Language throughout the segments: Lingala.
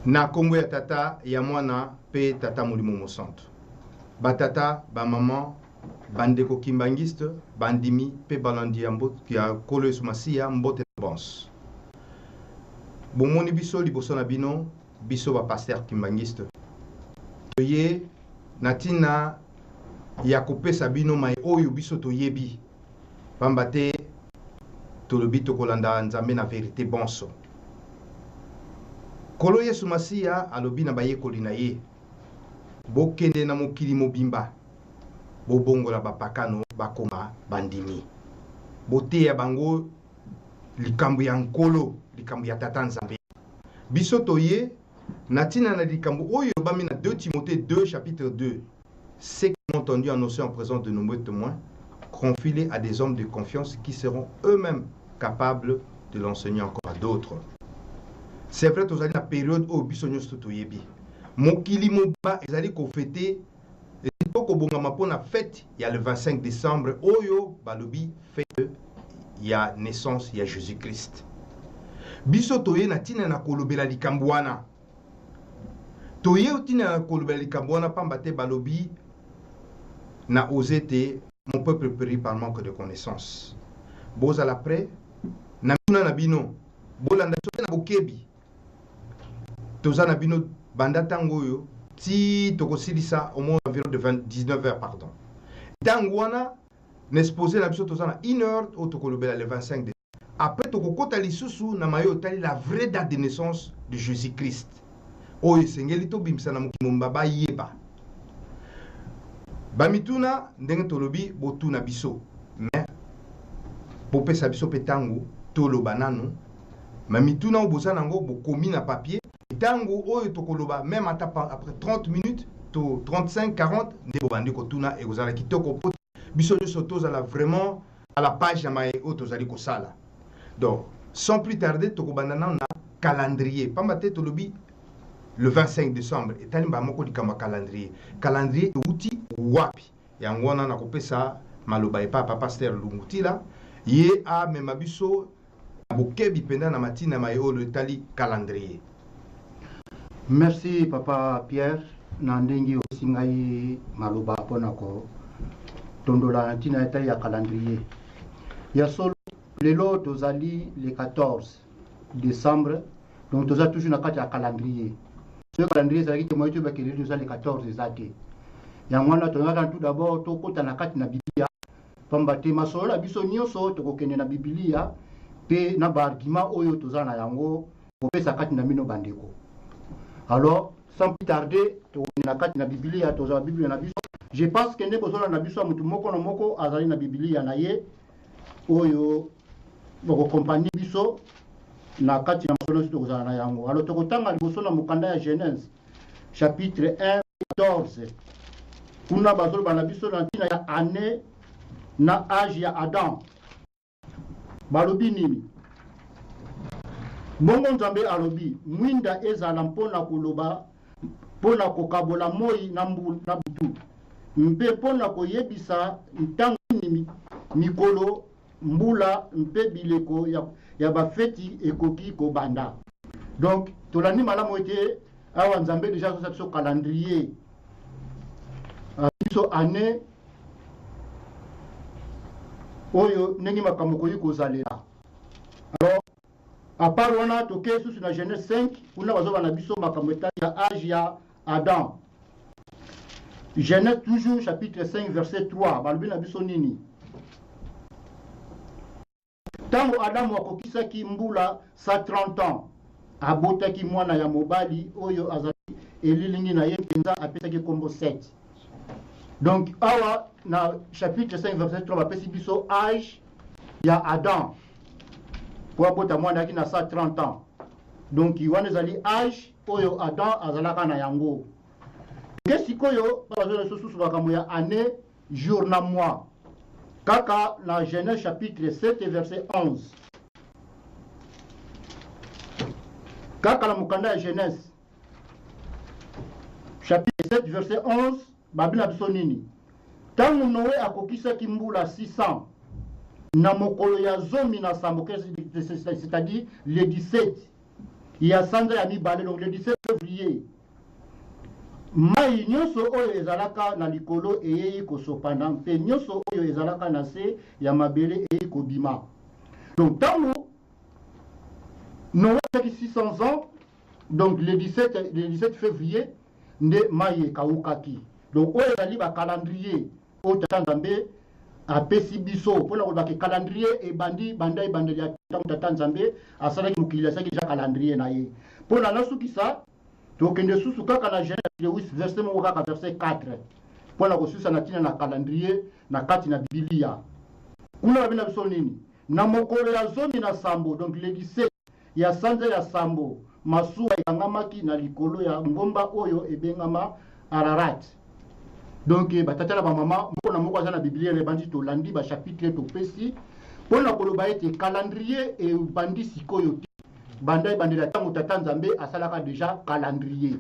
Na kombo ya tata ya mwana pe tata molimo mosantu. Batata, ba maman, bandeko kimbangiste, bandimi pe balandi ya mbote ya kolo esumasiya mbote bons. Bomoni biso liboso na bino, biso ba pasteur kimbangiste. Toye natina ya kopesa bino mai oyo biso toyebi. Pambate tolobi tokolanda nzambe na verite bonso. Kolo Yesu Masiya alobi na bayekoli na ye. Bokende na mokili mobimba. Bobongola bapakano bakoma bandimi. Boteya bango likambo ya nkolo, likambo ya tata nzambe. Biso toye natina na likambo oyo bami na 2 Timothée 2 chapitre 2. Ceux qui ont entendu annoncer en présence de nombreux témoins, confie-les à des hommes de confiance qui seront eux-mêmes capables de l'enseigner encore à d'autres. C'est vrai, tous la période où bisogno stotoyebi. Mokili moba ezali ko fêter poko bongama pona fête, il y a le 25 décembre oyo balobi fête il y a naissance il y a Jésus-Christ. Biso toye na tina na kolobela likambwana. Toye tina na kolobela likambwana pambate balobi na osé mon peuple périt par manque de connaissance. Boza la près na bino na bino bolanda na bokebi. Toza na bino banda tango yo ti tokosilisa au moins environ de 19h pardon. Tango wana n'exposé na biso toza na 1h au tokolobela le 25 décembre. Après tokokota lisusu na mayo tali la vraie date de naissance de Jésus-Christ. Oyo sengeli to bimsa na mokimomba ba yeba. Bamituna ndenge tolobi botuna biso. Mais popesa biso petango toloba nanu. Mamituna obosa nango bokomi na papier. Tango oyo tokoloba même après 30 minutes to 35 40 ndebo bandi kotuna ekozala kitoko poto biso nyoso tozala vraiment à la page ya mai oyo tozali kosala. Donc sans plus tarder tokobanda na calendrier pambate tolobi le 25 décembre etali moko likama calendrier outil wapi yango wana nakopesa maloba epa papa pasteur Lungutila ye a mema biso bokebi penda na matina mai oyo etali calendrier. Merci Papa Pierre Nandengi osingai maloba pona ko tondola ntina eta ya calendrier. Ya solo lelo tozali le 14 décembre donc toza toujours na kati ya calendrier. Ce calendrier ça qui moi tu ba kele le 14 ezate. Ya mwana tonga tout d'abord to kota na kati na Biblia pambate masolo la biso nyonso to kokene na Biblia pe na ba argument oyo toza na yango kopesa kati na mino bandeko. Alors, sans plus tarder, na kati na Biblia, toza Biblia na biso. Je pense que ndeko zola na biso mutu moko na moko azali na Biblia na ye oyo boko compagnie biso na kati na masolo sito kozala na yango. Alors tokotanga liboso na mokanda ya Genèse chapitre 1 14. Kuna bazolo bana biso na ntina ya année na âge ya Adam. Balobi nini? Bongo nzambe alobi mwinda ezala mpona koloba mpona kokabola moi na butu mpe mpona koyebisa ntango nini mikolo mbula mpe bileko ya bafeti ekoki kobanda. Donc tolandi malamu ete awa nzambe déjà so biso calendrier biso année oyo ndenge makambo koyi kozalela. Alors à part on a toqué sous la Genèse 5, on a besoin de biso makambo ya âge ya Adam. Genèse toujours chapitre 5 verset 3, balbi na biso nini. Tango Adam akokisaki mbula 130 ans, abotaki mwana ya mobali oyo azali elilingi na ye penza apesaki kombo 7. Donc awa na chapitre 5 verset 3 bapesi biso âge ya Adam. Pour abota mwana ki na 130 ans. Donc iwane zali âge oyo Adam azalaka na yango. Kesi koyo bazona sosusu bakambo ya année jour na mois. Kaka na Genèse chapitre 7 verset 11. Kaka la mukanda ya Genèse chapitre 7 verset 11 babina biso nini. Tango Noé akokisaki mbula 600 na mokolo ya zomi na sambo, c'est-à-dire le 17. il y a sanza ya mibale, donc le 17 février. Mai nyonso oyo ezalaka na likolo eyei kosopana mpe nyonso oyo ezalaka na se ya mabele eyei kobima. Donc tango Noé a 600 ans, donc le 17 février, nde mai ekaukaki. Donc oyo ezali ba calendrier oyo tata Nzambe apesi biso mpona koloba ke calendrier ebandi banda ebandeli ya ntango tata Nzambe asalaki mokili asalaki deja calendrier na ye. Mpona nasukisa tokende susu kaka na Genèse 8 verset moko kaka verset 4 mpona kosusa na ntina na calendrier na kati na Biblia. Kuna babina biso nini? Na mokolo ya zomi na sambo, donc le 17 ya sanza ya sambo, masuwa ekangamaki na likolo ya ngomba oyo ebengama Ararat. Donc batatala ba mama mpona moko aza na Biblia ebandi tolandi ba chapitre topesi mpona koloba ete calendrier ebandi sikoyo te. Banda ebandela ntango tata Nzambe asalaka déjà calendrier.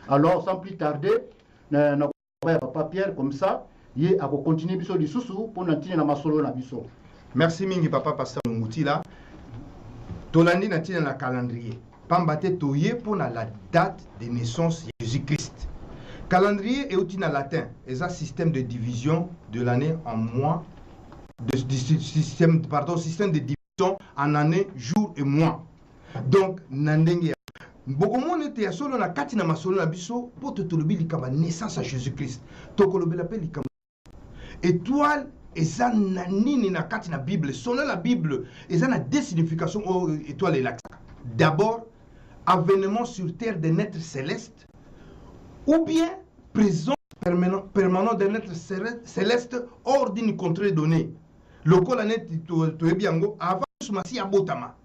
Alors sans plus tarder na papa Pierre comme ça ye ako continuer biso lisusu mpona ntina na masolo na biso. Merci mingi papa pasteur Mutila. Tolandi na ntina na calendrier. Pamba te toye mpona la date de naissance de Jésus-Christ. Calendrier est outil en latin, c'est un système de division de l'année en mois, système de division en année, jour et mois. Donc, nandenge beaucoup monde était solo na kati na masolo na biso pour te tolobi likamba naissance à Jésus-Christ. Tokolobi l'appel likamba. Étoile eza na nini na kati na Bible. Selon la Bible, eza na deux significations étoile et l'axe. D'abord, avènement sur terre d'un être céleste, ou bien présence permanente d'un être céleste hors d'une contrée donnée. Le col net toebiango avant sumasi abotama.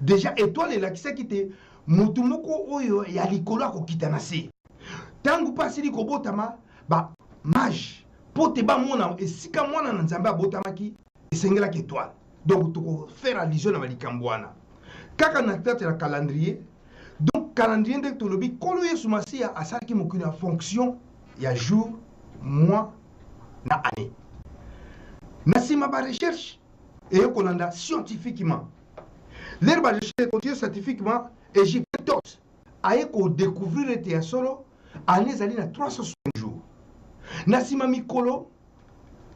Déjà étoile et l'axe qui te mutumoko oyo ya likolo ko kitanase. Tangu pasili ko botama ba mage pote ba mona esika mona na nzambe abotama ki esengela ki étoile. Donc to faire allusion na balikambwana. Kaka na tête la calendrier. Donc, calendrier de Tolobi, kolo yesu masia asaki mokuni en fonction ya jour, mois, na année. Nasima ba recherche et kolanda scientifiquement. L'air ba recherche continue scientifiquement et j'ai 14 aye ko découvrir était solo année zali na 360 jours. Nasima mikolo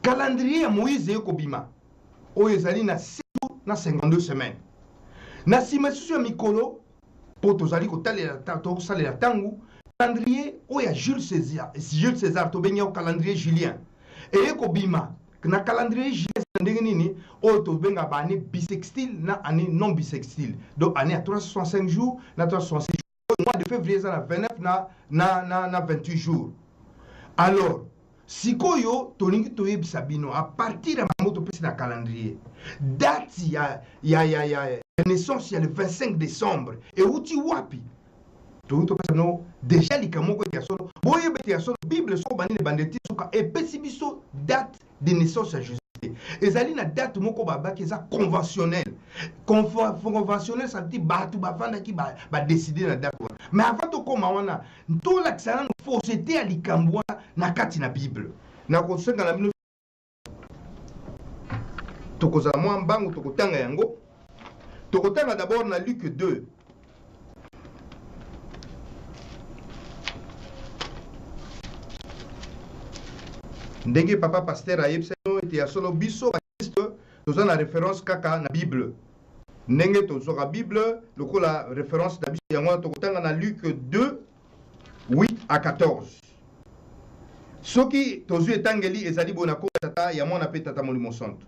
calendrier ya Moïse ko bima. Oyo zali na 6 jours na 52 semaines. Nasima susu ya mikolo pour tozali kotalela tosalela tangu calendrier oya Jules César to benga calendrier julien et ko bima na calendrier julien ndenge nini o to benga ba année bissextile na année non bissextile. Donc année à 365 jours na 366 jours, mois de février ça na 29 na 28 jours. Alors sikoyo tolingi toyebisa bino à partir de moto pesi na calendrier date ya naissance le 25 décembre et outi wapi to no déjà likamoko ya solo boye beti ya solo bible so bani le bandeti suka et pesi biso date de naissance à Jésus ezali na date moko baba ki za conventionnel conventionnel ça dit batu bavanda ki ba décider na date mais avant to koma wana to la kisana no fausseté ya likambo na kati na bible na ko senga na bino to ko za mwa mbangu to ko tanga yango. Tokotanga d'abord na Luc 2. Ndenge papa pasteur ayebseno ete ya solo biso Christ toza na référence kaka na Bible. Ndenge tozoka Bible lokola référence na biso yango tokotanga na Luc 2 8 à 14. Soki tozu etangeli ezali bona ko tata ya mwana pe tata molimo santo.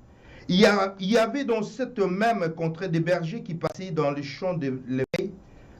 Il y avait dans cette même contrée des bergers qui passaient dans les champs de l'éveil,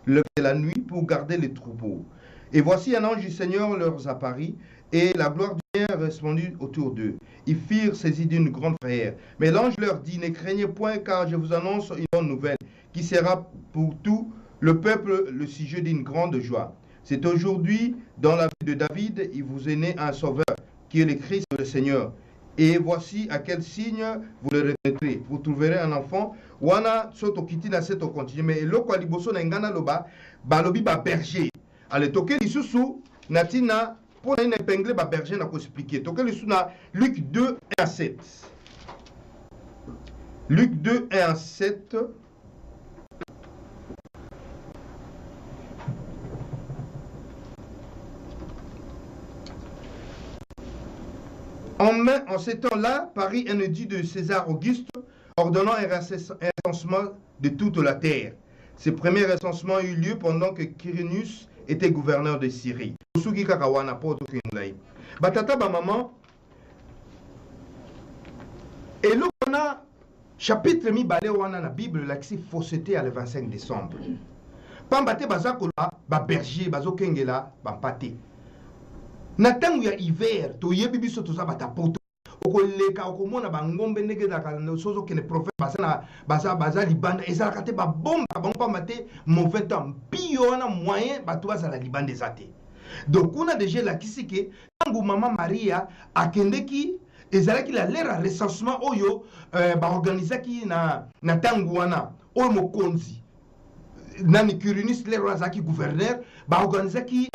de la nuit, pour garder les troupeaux. Et voici un ange du Seigneur leur apparut, et la gloire du Seigneur répandue autour d'eux. Ils firent saisis d'une grande frayeur. Mais l'ange leur dit, ne craignez point, car je vous annonce une bonne nouvelle, qui sera pour tout le peuple le sujet d'une grande joie. C'est aujourd'hui, dans la ville de David, il vous est né un sauveur, qui est le Christ le Seigneur. Et voici à quel signe vous le reconnaîtrez. Vous trouverez un enfant. Wana soto kiti na seto continue. Mais loko aliboso na ngana loba balobi ba berger. Ale toke lisusu natina pour na épingler ba berger na ko expliquer. Toke lisusu na Luc 2 1 à 7. Luc 2 1 à 7. en ces temps-là, Paris un édit de César Auguste ordonnant un recensement de toute la terre. Ce premier recensement eut lieu pendant que Quirinius était gouverneur de Syrie. Batata ba maman, et là on a chapitre mi balé wana na Bible l'accès fausseté à le 25 décembre. Pambate bazakola ba berger bazokengela ba pate. Na tangu ya hiver to yebi biso to zabata poto. Okoleka okomona bangombe ndenge da kana sozo kene prophète baza libanda ezalaka te ba bomba bango pambate mauvais temps bio wana moyen bato bazala libanda ezate. Donc on a déjà la kisike tangu mama Maria akendeki ezalaki la lera recensement oyo ba organisaki na tangu wana oyo mokonzi nani Quirinius lera zaki gouverneur ba organisaki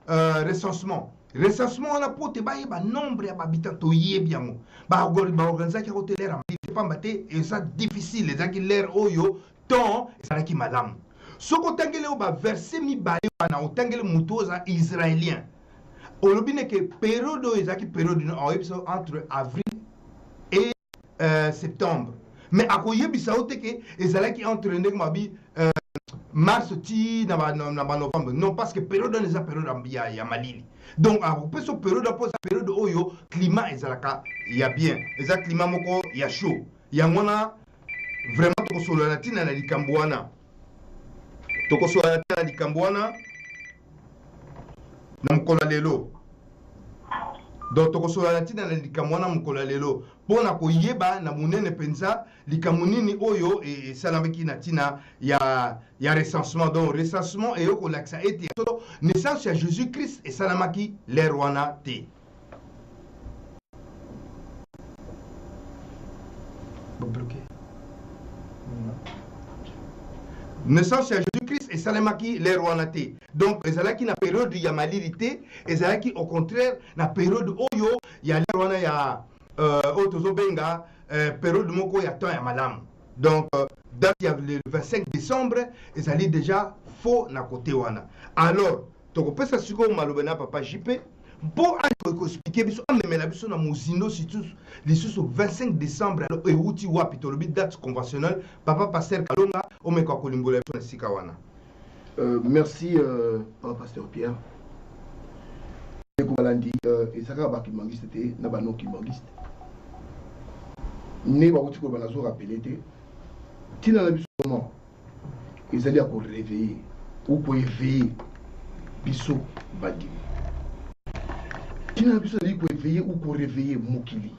recensement. Recensement wana pote ba yeba nombre ya habitants to yebi yango ba organisaki ko telera mbite pambate eza difficile ezaki lera oyo temps ezalaki malamu. Soko tangele o ba verset mi bale wana otangele mutoza israélien. Olobine que période ezaki période entre avril et septembre. Mais akoyebisa ote que ezalaki entre ndenge mabi mars ti na novembre. Non parce que période on eza période ya malili. Donc après ce période après sa période oyo climat ezalaka ya bien. Eza climat moko ya chaud. Yangona vraiment to solo latina na likambo wana. Tokosola na likambo wana na mkola lelo. Donc tokosola na tina na likambo wana mkola lelo pona koyeba na munene penza likambo nini oyo e salamaki na tina ya recensement. Donc recensement et ko laksa ete naissance ya Jésus-Christ et salamaki l'ère wana te. Bloqué. Naissance ya Jésus-Christ et salamaki l'ère wana te. Donc ezalaki na période ya malilité, ezalaki au contraire na période oyo ya l'ère wana ya otozo benga période moko ya temps ya malamu. Donc date ya le 25 décembre ezali déjà faux na côté wana. Alors tokopesa siko malobena papa JP pour expliquer biso amemela biso na muzindo surtout lisusu 25 décembre alors euti wapi tolobi date conventionnelle papa pasteur Kalonga omeka kolimbola biso na sika wana. Merci papa pasteur Pierre. Ekolandi ezaka ba kimangiste te na ba non kimangiste. Ne ba uti ko bana zo rappeler te. Tina na biso comment ezali a ko réveiller ou ko éveiller biso badi. Tina na biso ali ko éveiller ou ko réveiller mokili.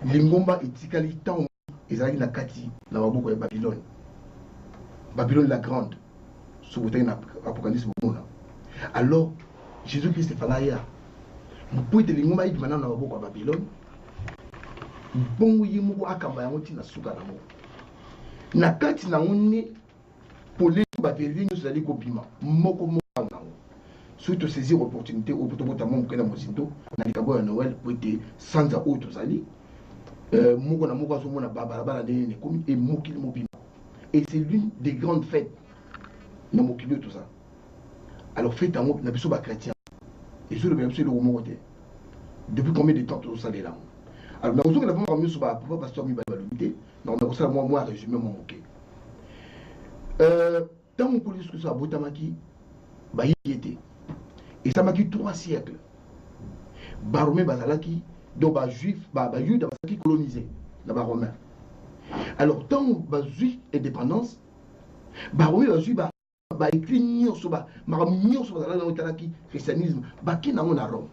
Lingomba etikali tant ezali na kati na maboko ya Babylone. Babylone la grande. Sous Apocalypse. Alors Jésus-Christ est falaya. Vous pouvez te lingomba idi maintenant na maboko ya Babylone. Bongo yimoko akamba yango tina suka na mo. Na kati na ngoni pole ba verri nous allons kobima moko moko na ngo. Surtout saisir opportunité au poto poto mon kena mozindo na likabo ya Noël pour être sans autre zali. Moko na moko azomona babala ndene komi et mokili mobima. Et c'est l'une des grandes fêtes na mokili tout ça. Alors fête en na biso ba chrétien. Et sur le bien sûr le mokote. Depuis combien de temps tout ça est là? Alors nous avons vraiment mieux sur ba papa pasteur mi balité. Non mais ça moi résumé mon moké. Dans mon police que ça botamaki ba yété. Et ça m'a dit 3 siècles. Baromé bazalaki donc ba juif ba juif bazalaki colonisé na ba romain. Alors tant ba juif indépendance baromé ba juif ba écrit nyonso ba nyonso bazala na otalaki christianisme ba ki na na Rome.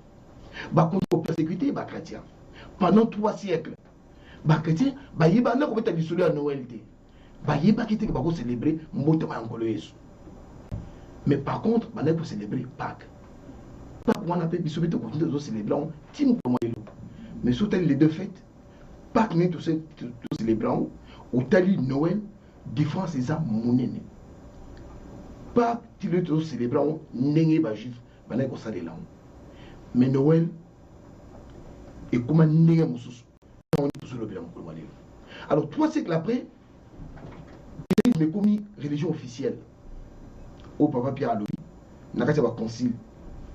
Ba contre persécuté ba chrétien. Pendant 3 siècles. Ba chrétien ba yeba na ko beta disolo à Noël té. Ba yeba ki té ba ko célébrer mbote ma ngolo Yesu. Mais par contre, ba na ko célébrer Pâques. Pâques on appelle biso beta ko continuer de célébrer tim comme mais sous les deux fêtes Pâques n'est tout célébrant au tali Noël différence c'est ça monene. Pâques tu le tout célébrant n'engé ba juif ba na ko salé là. Mais Noël et comment n'engé mususu on est sur le bilan. Alors 3 siècles après l'église est commis religion officielle au papa Pierre Alobi n'a qu'à va concile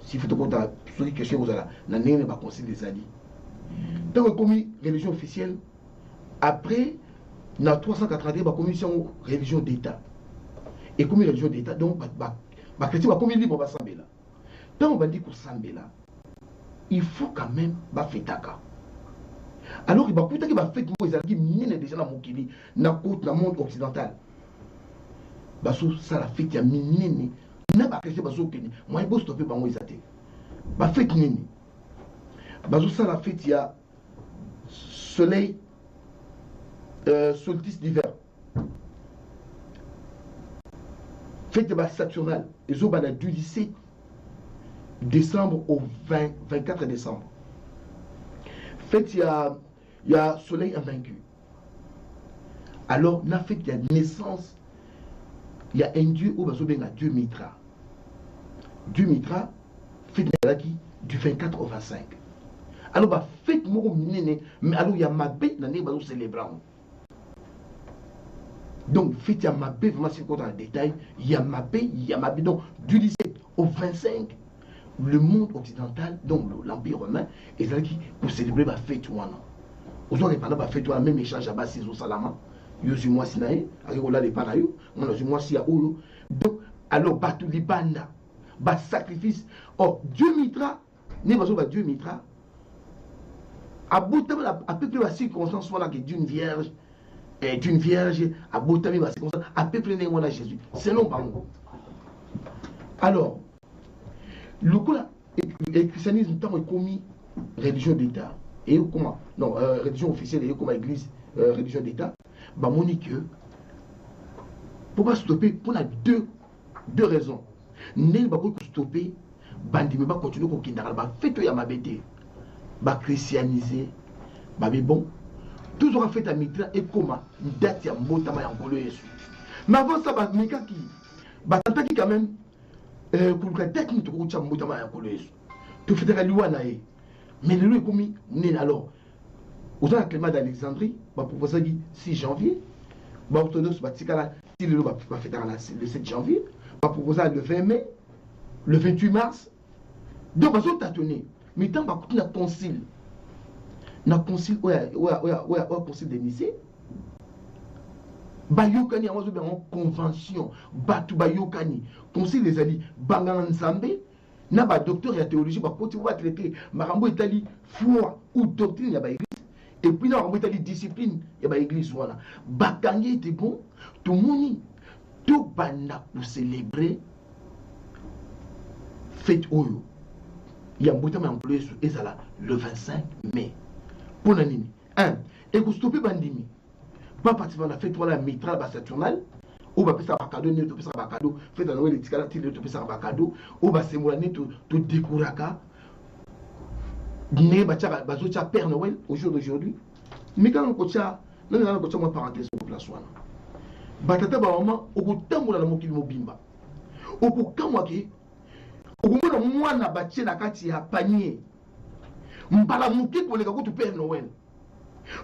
si faut te compter sur les questions vous allez n'a n'engé ba concile des alliés. Tant que commis religion officielle, après, dans 380, bah commission religion d'État. Et comme religion d'État, donc, bah chrétien, bah comme libre, bah sambe là. Tant on va dire qu'on sambe là, il faut quand même, bah fêtaka. Alors, il va coûter que bah fête, moi, ils arrivent, mine déjà dans mon kili, dans le monde occidental. Bah ça la fête, il y a mine, n'a pas chrétien, bah so keni. Moi, il faut stopper, bah moi, ils attendent. Bah fête, nini. Bah ça la fête, il y a soleil, solstice d'hiver. Fête de Saturnale, et zo bana du 17 décembre au 24 décembre. Fête, il y a soleil invaincu. Alors, la fête, il y a naissance, il y a un dieu au baso benga Dieu Mitra. Dieu Mitra, fête du 24 au 25. Alors, bah, fête moro minene, mais alors il y a ma bête dans les baso célébrant. Donc, fête, il y a ma bête, vraiment, c'est quoi dans le détail, il y a ma bête, donc, du 17 au 25, le monde occidental, donc l'Empire romain, est là pour célébrer la fête. Aujourd'hui, pendant la fête, même échange à bas, c'est au Salama. Yo suis moi sinae, avec là les panayo, on a moi si à Oyo. Donc, alors, batou li banda, bat sacrifice. Oh, Dieu Mitra, ne pas Dieu Mitra, à bout à peu près la circonstance, voilà que d'une vierge, à bout de la circonstance, à peu près on a Jésus. C'est non par nous. Alors, le coup là, le christianisme, tant est commis religion d'État, et comment, non, religion officielle, et comme église, religion d'État, bah, monique, pour pas stopper, pour deux raisons. N'est pas pour stopper, bandi, mais pas continuer comme kindara, bah, fait ya ma bête, bah, christianiser, bah, mais bon, toujours fait à mitra et comment, date ya mbotama ya nkolo yesu. Mais avant ça, bah, mika qui, bah, tanta qui quand même, pour la tête, nous te coûte mbotama ya nkolo yesu. Tu fais de la loi nae. Mais le lieu est commis, n'est alors. Aux gens Clément d'Alexandrie, bah pour ça 6 janvier, bah orthodoxe bah tikala si le va faire le 7 janvier, bah pour ça le 20 mai, le 28 mars. Donc bah ça tâtonner. Mais tant bah na concile. Na concile ouais concile de Nicée. Bah yokani en convention, bah tout bah yokani. Concile des alliés bangan nzambe. Na ba docteur ya théologie ba côté va traiter marambo itali foi ou doctrine ya ba église. Et puis là, on va mettre discipline, il y a une église. Voilà. Bakangi était bon, tout le monde, tout banda pour célébrer fête Oyo. Il y a un bouton employé sur Ezala le 25 mai. Pour l'année. 1. Et vous stoppez Bandimi. Pas participer à la fête, voilà, Mitra, Saturnale. Ou va passer à cadeau, ne pas passer à cadeau. Faites à Noël, les ticala, tu ne passer à cadeau. Ou va se moulaner, tout découraka. Né bacha bazocha Père Noël au jour d'aujourd'hui. Mais quand on coach non coach moi parenthèse au place wana. Batata ba maman au tambola na mokili mobimba. Au kamwa ke au mona mwana bache na kati ya panier. Mbala muki ko le ko Père Noël.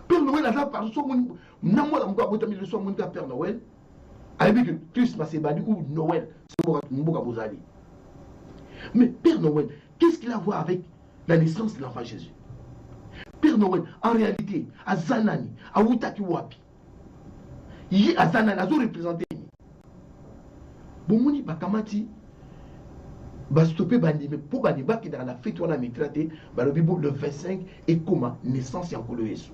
Père Noël a ça par so mon na moi mko abota mi le so mon Père Noël. Avec que Christmas et badi ou Noël c'est mboka bozali. Mais Père Noël, qu'est-ce qu'il a à voir avec la naissance de l'enfant Jésus? Père Noël, en réalité, à Zanani, à Wutaki Wapi, il à Zanani, à représenté. Bon, on dit, Bakamati, va stopper Bandi, mais pour Bandi, qui dans la fête, on a mis traité, le 25, et comment, naissance, et en colo Jésus.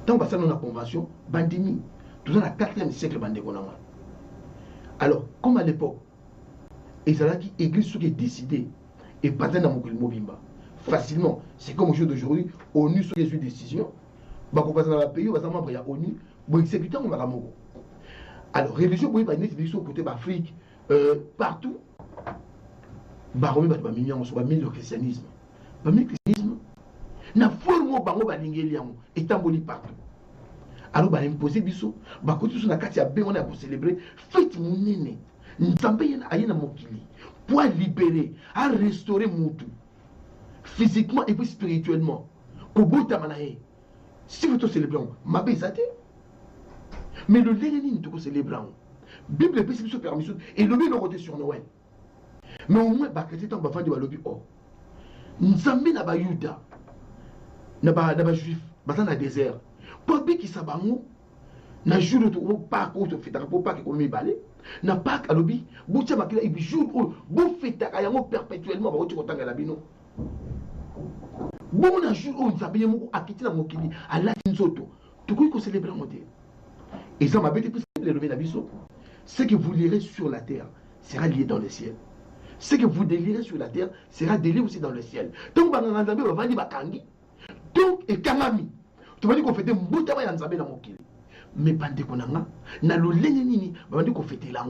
Tant que ça, dans la convention, Bandimi, tout ça, dans le 4e siècle, Bandi, alors, comme à l'époque, et c'est là qui église ce qui est décidé et pas dans mon mobimba facilement. C'est comme au jour d'aujourd'hui, ONU sur les décisions. Bah pour passer dans le pays, on va s'en il y a ONU, bon exécuter on va la mogo. Alors religion pour une décision côté d'Afrique partout. Bah on va pas mignon sur le christianisme. Pas le christianisme. Na forme bango ba lingeliamo etamboli partout. Alors bah imposer biso, bah côté sur la carte ya ben on a pour célébrer fête monene. Nzambe ayena mokili pour libérer, à restaurer Moutou physiquement et puis spirituellement. Kobota manae. Si vous te célébrez, ma bézate. Mais le Lénine te célèbre. Bible peut se permission et le lui le sur Noël. Mais au moins bah chrétien tant bafan de lobby oh. nzambe na bayuda na ba juif baza na désert po abikisa bango na jour to Pâques oyo tofetaka po Pâques ekomi mibale na Pâques alobi botia makila ibi jour oyo bofetaka yango perpétuellement bakoti kotangela bino bongo na jour oyo nzambe ye moko akiti na mokili alati nzoto tokoki kocélébrer yango te eza mabe te mpe lelobi na biso ce que vous lirez sur la terre sera lié dans le ciel. Ce que vous délirez sur la terre sera délié aussi dans le ciel. Donc, donc, et Kamami, tu vas dire qu'on fait des moutons à Nzambe dans mon kili. Mais pendant qu'on a, na lo lenini, on va dire qu'on fait là.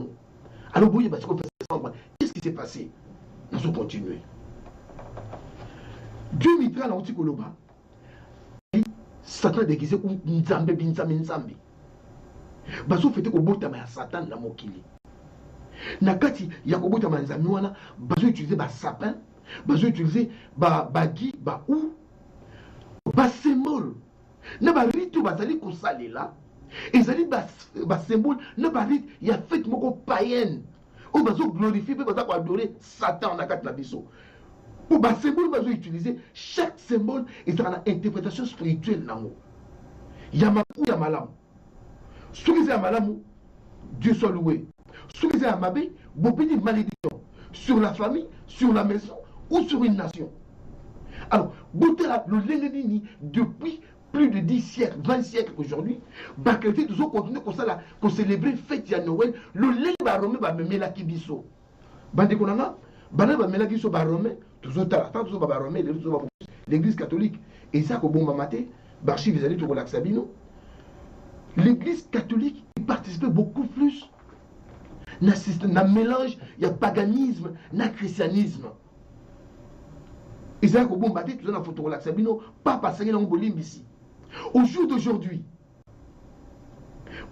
Alors, vous voyez, parce qu'on fait ça, qu'est-ce qui s'est passé? Nous allons continuer. Dieu mitra na outi koloba. Satan déguisé comme Nzambe, Nzambe. Baso fete ko botama ya Satan na mokili. Na kati ya ko botama nzambe wana baso utiliser ba sapin, baso utiliser ba bagi, ba ou ba symbole. Na ba rite bazali ko salela. Ezali ba symbole na ba rite ya fête moko païenne. O baso glorifier pe baso ko adorer Satan na kati na biso. Pour ba symbole baso utiliser chaque symbole et ça a une interprétation spirituelle nango. Ya maku ya malamu. Ce qui est à Malamou, Dieu soit loué. Ce qui est à Mabé, beaucoup de malédiction sur la famille, sur la maison ou sur une nation. Alors, le Lénini, depuis plus de 10 siècles, 20 siècles aujourd'hui, Bakelté, nous avons continué à célébrer fête de Noël. Le Lénini va remettre va me la kibiso. Bande Konanga, Bande va me la kibiso va remettre, tous va remettre l'église catholique. Et ça, au bon maté, Barchi, vous allez tout relaxer Sabino. L'église catholique participait beaucoup plus dans le mélange, il y a paganisme, il y a christianisme. Et c'est bon bâti, tout ça dans photo relax, pas passer dans le ici. Au jour d'aujourd'hui,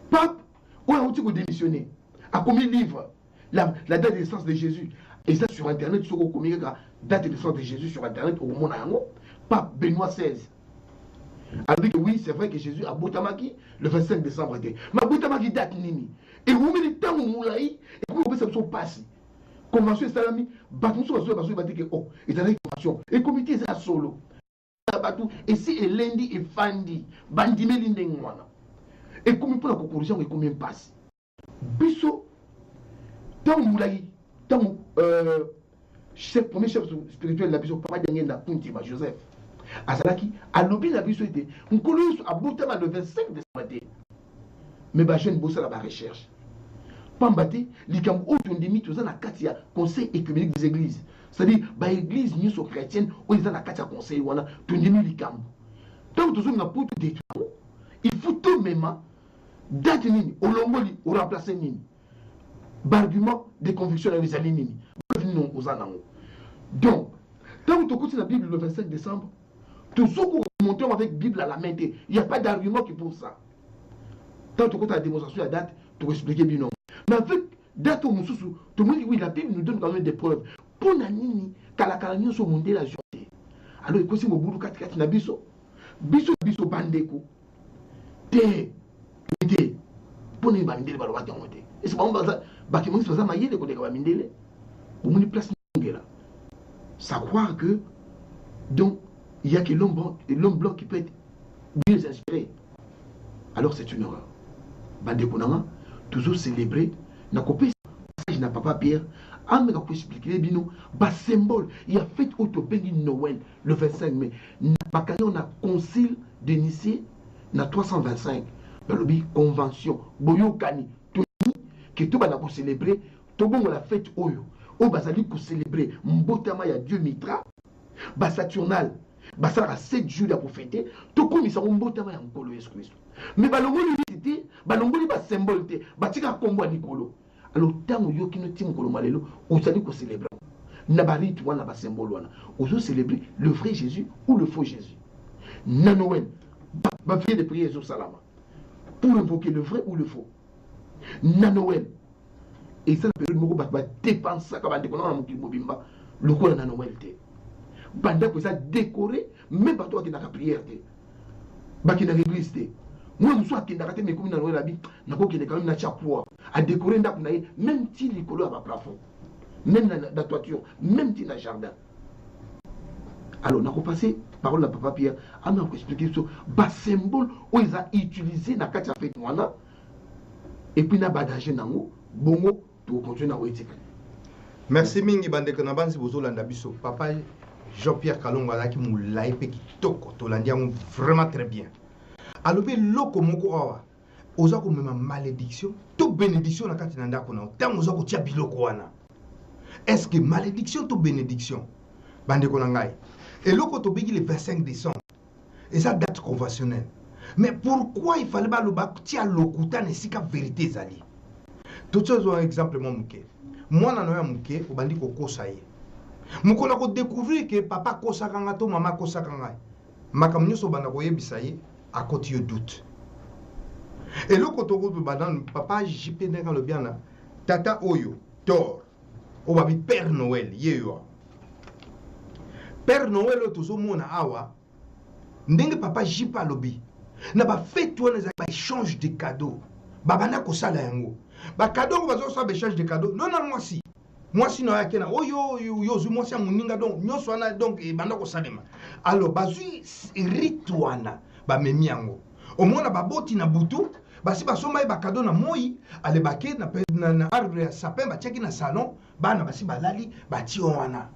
Pape, on a démissionné, a commis livre, la date de naissance de Jésus. Et ça sur internet, sur la date de naissance de Jésus sur internet, au moment où Pape Benoît XVI. Alors dit que oui, c'est vrai que Jésus a Boutamaki le 25 décembre. Mais Boutamaki date nini. Et vous mettez le temps où vous l'avez, et vous pouvez se passer. Convention et salami, batou sur la soirée, batou que oh, et dans la convention. Et comité est à solo. Et si et lundi et fandi, bandime l'indengwana. Et comme pour la conclusion, et combien passe. Bisso, tant où vous l'avez, tant premier chef spirituel, la biso, papa dernier na Kunti, Joseph. Azalaki, à l'objet la biso était, on connaît à Boutama le 25 décembre. Mais bah jeune bossa la recherche. Pambate, l'ikam autondémie tout ça na katia conseil écuménique des églises. C'est-à-dire bah église ni so chrétienne ou ils ont na katia conseil wana tondémie l'ikam. Donc tout ça na pour tout détruire. Il faut tout même date nini, au longoli, au remplacer nini. Argument des convictions les alliés nini. Non aux anango. Donc, tant que tu écoutes la Bible le 25 décembre, tout ce qu'on monte avec la Bible à la main, il n'y a pas d'argument qui pour ça. Tant que tu écoutes la démonstration à date, tu vas expliquer bien non. Mais avec date au Moussou, tout le monde dit oui, la Bible nous donne quand même des preuves. Pour Nanini, Kalakalagnon sont montés la journée. Alors, écoutez, mon boulot 4 na biso. Biso bandeko. Té. Pour nous bander le balou monter. Et c'est pas un bazar. Bakimon c'est ça maillé de côté de Bamindele. Pour nous place là. Ça croire que donc il y a que l'homme blanc qui peut être mieux inspiré. Alors c'est une erreur. Bandekonanga, toujours célébré, n'a coupé ça, n'a pas Pierre, ah mais qu'on peut expliquer les binos, bas symbole, il a fait autopénie Noël le 25 mai, n'a pas on a concile de Nicée, n'a 325, dans le but convention, boyo kani, tout que tout va pour célébrer, tout bon la fête oyo, au basali pour célébrer, mbotama ya Dieu Mitra, bas Saturnal. Bah ça a 7 jours pour fêter, tout comme ils sont mbotama ya Nkolo Yesu Christ. Mais balongoli était, balongoli ba symbole te, ba tika kombo Nikolo. Alors tant où yo qui nous tient Nkolo malelo, on s'allait ko célébrer. Na ba rite wana ba symbole wana. On veut célébrer le vrai Jésus ou le faux Jésus. Na Noël, ba fait de prier sur Salama pour invoquer le vrai ou le faux. Na Noël. Et ça la période moko ba dépenser ça ka ba dépenser na mokili mobimba, le ko na Noël te. Pendant que ça décoré, même pas toi qui n'a pas prière, qui n'a pas l'église. Moi, je suis qui n'a pas mais comme dans la Bible, n'a pas qui quand même chaque fois à décorer même si les couleurs à plafond, même dans la toiture, même si dans le jardin. Alors, on a repassé parole à Papa Pierre. On a expliqué sur le symbole où ils ont utilisé dans la fête. Et puis, on a badagé dans le bongo, pour continuer à étiqueter. Merci mingi bande que nabanzi bozolanda biso. Papa Jean-Pierre Kalongo alaki moulaye pe kitoko tolandi yango vraiment très bien. Alobi loko moko awa oza ko mema malédiction to bénédiction na kati na ndako na tango oza ko tia biloko wana. Est-ce que malédiction to bénédiction bande ko na ngai? Et loko to bigi le 25 décembre. Et ça date conventionnelle. Mais pourquoi il fallait pas le tia lokuta ne sika vérité zali? Tout ça un exemple mon muke. Moi na noya muke obandi ko kosa ye. Mukona ko découvrir que papa kosa kanga to mama kosa kanga. Makamnyo so banda ko yebisa ye à côté de doute. Et le koto badan papa JP nega le bien tata oyo tor o babi Père Noël yeyo. Père Noël to zo mona awa ndenge papa JP alobi na ba fête wana za ba échange de cadeaux. Babana ko sala yango. Ba cadeau ba zo so ba échange de cadeaux. Non non moi si no yakena oyo yo zu moi si muninga donc nyoso wana donc e banda ko salema. Alors bazui ritwana ba memi yango. Au moins ba boti na butu basi basomba ba cadeau na moi ale bake na arbre ya sapin ba tiaki na salon bana basi balali ba ti wana.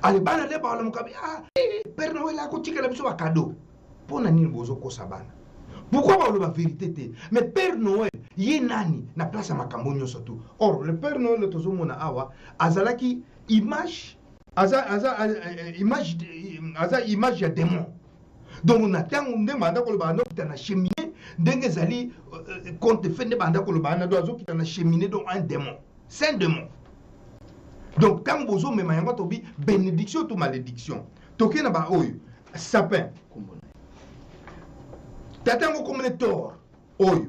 Ale bana le ba la mukabi Père Noël a ko tika la biso ba cadeau. Pona nini bozo ko sabana. Pourquoi pas la vérité te? Mais Père Noël, yé nani na place à makambo nyonso tout. Or le Père Noël tozo mona awa azalaki image image ya démon. Donc on attend on demande ko le banda ko na cheminée ndenge zali compte fait ne banda ko le banda do azo kita na cheminée donc un démon. C'est un démon. Donc quand bozo mema yango to bi bénédiction to malédiction. Toké na ba oyo sapin. Tatango comme les tort, oyo,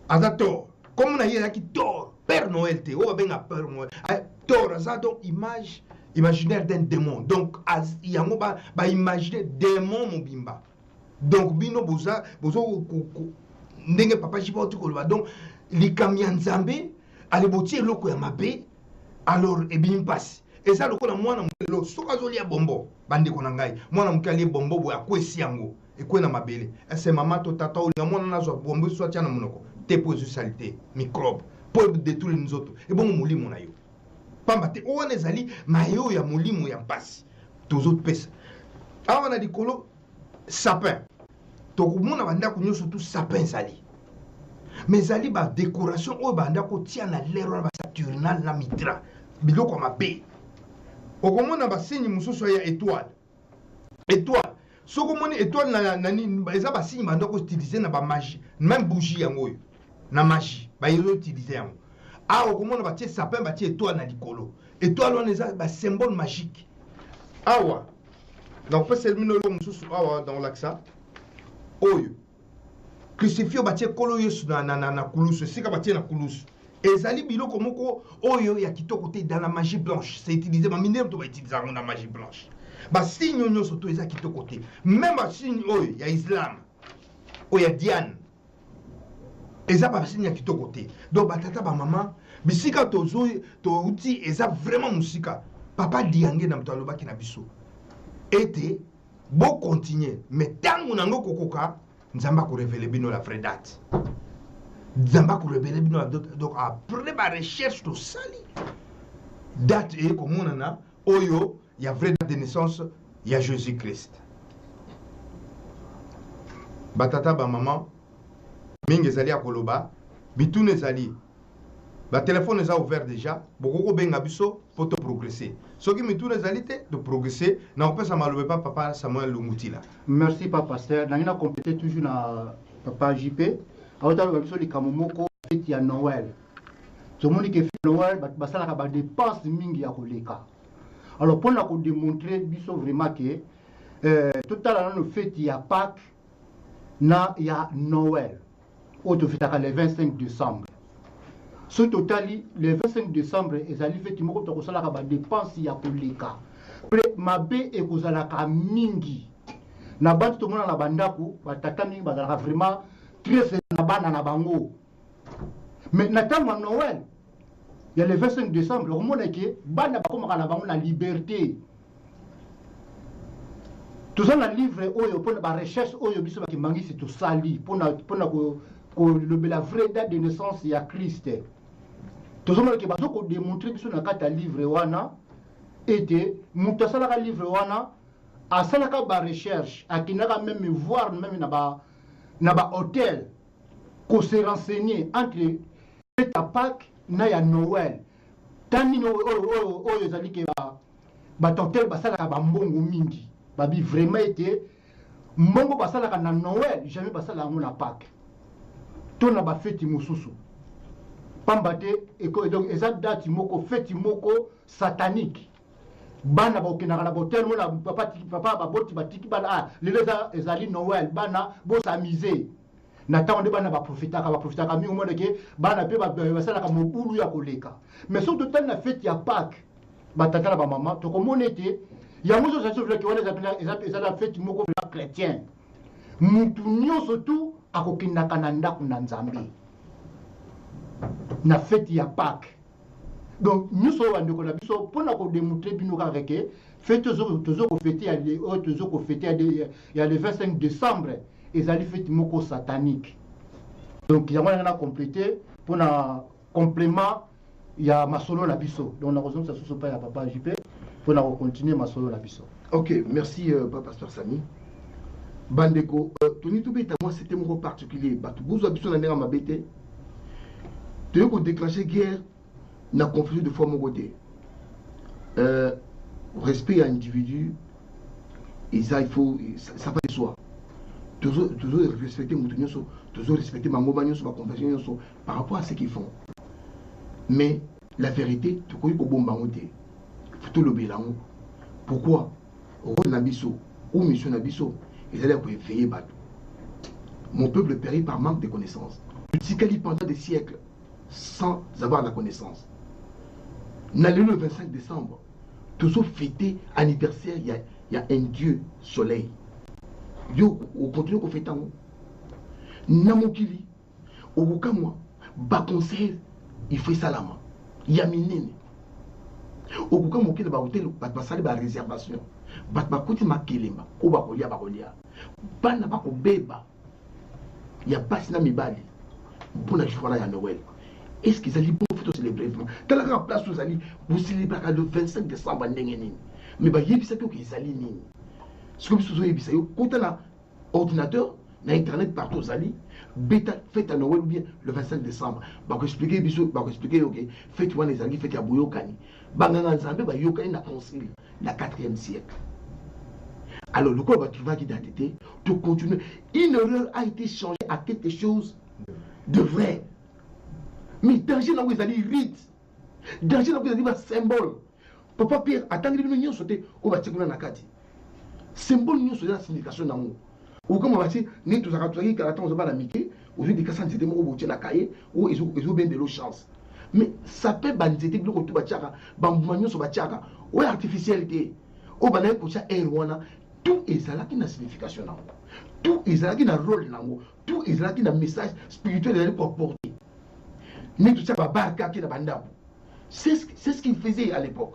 azator, comme on a dit qui tort, Père Noël te, oh ben Père Noël, tort, azado image imaginaire d'un démon, donc az yango ba imaginer démon mobimba, donc bino boza ndenge papa jipa tu kolba, donc likamia nzambe, ale botie loko ya mabe, alors e bin passe. Et ça le kona mwana mukelo, soka zoli ya bombo, bande kona ngai, mwana mukali bombo bo ya kwesi yango. Et quoi na mabele c'est maman to tata ou na mona na zo bombo so tia na monoko te pose saleté microbe pour détruire nous autres et bon mulimo na yo pamba te o wana zali mayo ya mulimo ya mpasi tous autres pesa awa na dikolo sapin to kumona banda kunyo surtout sapin zali mais zali ba décoration o banda ko tia na lero na Saturnal na mitra biloko mabe o komona ba signe mususu ya étoile ce que mon étoile na ba signe banda ko utiliser na ba magie même bougie yango yo na magie ba yo utiliser yango a o komona ba tie sapin ba tie étoile na likolo étoile on eza ba symbole magique awa donc peut selmino lo mususu awa dans l'axa oyo crucifix ba tie kolo yesu na kulusu sika ba tie na kulusu ezali biloko moko oyo ya kitoko te dans la magie blanche c'est utilisé ba mineur to ba utiliser na magie blanche. Ba signe nyonso to eza kitoko te même ba signe oyo ya Islam oyo ya Diane eza ba signe ya kitoko te donc ba tata ba maman bisika tozo to uti eza vraiment musika papa diange na mtalo baki na biso ete bo continuer mais tango nango kokoka nzamba ko révéler bino la vraie date nzamba ko révéler bino la date donc après ba recherche to sali date e ko monana oyo il y a vraie date de naissance, il y a Jésus-Christ. Batata ba maman, mingi zali a koloba, bitune zali. Ba téléphone est ouvert déjà, beaucoup benga biso pour te progresser. Ce qui mitune zali te de progresser, na on peut ça malobe pas papa Samuel Lumutila. Merci papa pasteur. Nangina compléter toujours na papa JP. Awata ba biso likamomoko fête ya Noël. Tout le monde qui fait Noël, ba sala ka ba dépense mingi ya koleka. Alors, pour nous démontrer vraiment que tout à l'heure, nous fêtons, il y a Pâques, il y a Noël, autre fête le 25 décembre. Ce total, le 25 décembre, ils allaient faire des dépenses il y a pour les cas. Ma bé et vous allez à mingi. Na bande tout le monde na bandaku, batata mingi bazala vraiment très na bana na bango. Mais natama Noël. Il y a le 25 décembre, le monde est que bana bakoma na bango na liberté. Tout ça, le livre, pour la recherche, qui mangi, c'est tout sali, pour la vraie date de naissance, il y a Christ. Tout ça, qui va démontrer que sur le livre, wana, était, montasala ka livre, wana, à salaka ba recherche, à qui n'a même voir, même na ba hôtel, qu'on se renseigner entre fête à Pâques, na ya Noël. Tant ni ezali ke ba hôtel ba salaka ba mbongo mingi. Babi vraiment été mbongo basalaka na Noël jamais basala ngo na Pâques to na ba fête mususu pambate et donc eza date moko fête moko satanique bana ba okena na hotel mona papa ba boti batiki bana leleza ezali Noël bana bo s'amuser na temps de bana ba profitaka mi omona ke bana pe basalaka mobulu ya koleka mais surtout tant na fête ya Pâques batata na ba mama to komonete. Il y a beaucoup de choses qui ont été faites moko chrétien. Mutu nyonso tu akokinaka na ndako na Nzambe. Na fête ya Pâques. Donc nyonso wandeko na biso pona ko démontrer bino ka reke fête toujours ko fêter il y a le 25 décembre ezali fête moko satanique. Donc il y a complété pour un complément il y a masolo na biso. Donc on a raison ça sous pas ya papa JP. Pour continuer ma solo la biso. Ok, merci Pasteur Samy. Bandeko, Tony Toubeta, moi c'était mon particulier. Batoubouzou abisso na nera ma bête. Tu veux déclencher guerre, na conflit de foi mon côté. Respect à l'individu, et ça il faut, ça va de soi. Toujours respecter mon toujours respecter ma mobagnon sur ma confession par rapport à ce qu'ils font. Mais la vérité, tu connais qu'au bon bangoté. Tout le bilan. Pourquoi rôle Nabiso ou mission Nabiso, ils allaient éveiller Batou. Mon peuple périt par manque de connaissances. Multiplié pendant des siècles sans avoir la connaissance. N'allez le 25 décembre, toujours fêter anniversaire, il y a un Dieu soleil. Yo, on continue qu'on fait tant. Namokili, au Bukamwa, Bakonseil, il fait salama. Yaminene. Au cas où il y a une réservation, il y a pas de pour la journée à Noël. Est-ce qu'ils allaient pour célébrer vraiment? Dans la place où vous célébrez le 25 décembre, mais il y a des gens qui allaient. Ce que vous avez dit, quand on a ordinateur, na internet partout aux alliés, bêta fête à Noël ou bien le 25 décembre. Bah expliquer ok, fête one les alliés fête à Bouyokani. Banganga Nzambe ba Yokani na concile na 4e siècle. Alors le corps va trouver d'identité, de continuer. Une erreur a été changée à quelque chose de vrai. Mais danger là où ils allaient rite, danger là où ils allaient un symbole. Papa Pierre attendez nous nous sauter au va tchekuna nakati. Symbole nous sur la signification d'amour. Ou comme on va dire, ni tous à qui à on se bat la miquer, au lieu de casser c'était mon robot la cahier, ou ils ont bien de l'eau chance. Mais ça peut banzete bloquer tout bachaka, bamboumanio sur bachaka, ou artificialité, ou banane kocha erwana, tout est là qui n'a signification, tout est là qui n'a rôle, tout est là qui n'a message spirituel pour porter. Ni tout ça va barca qui n'a bandab. C'est ce qu'il faisait à l'époque.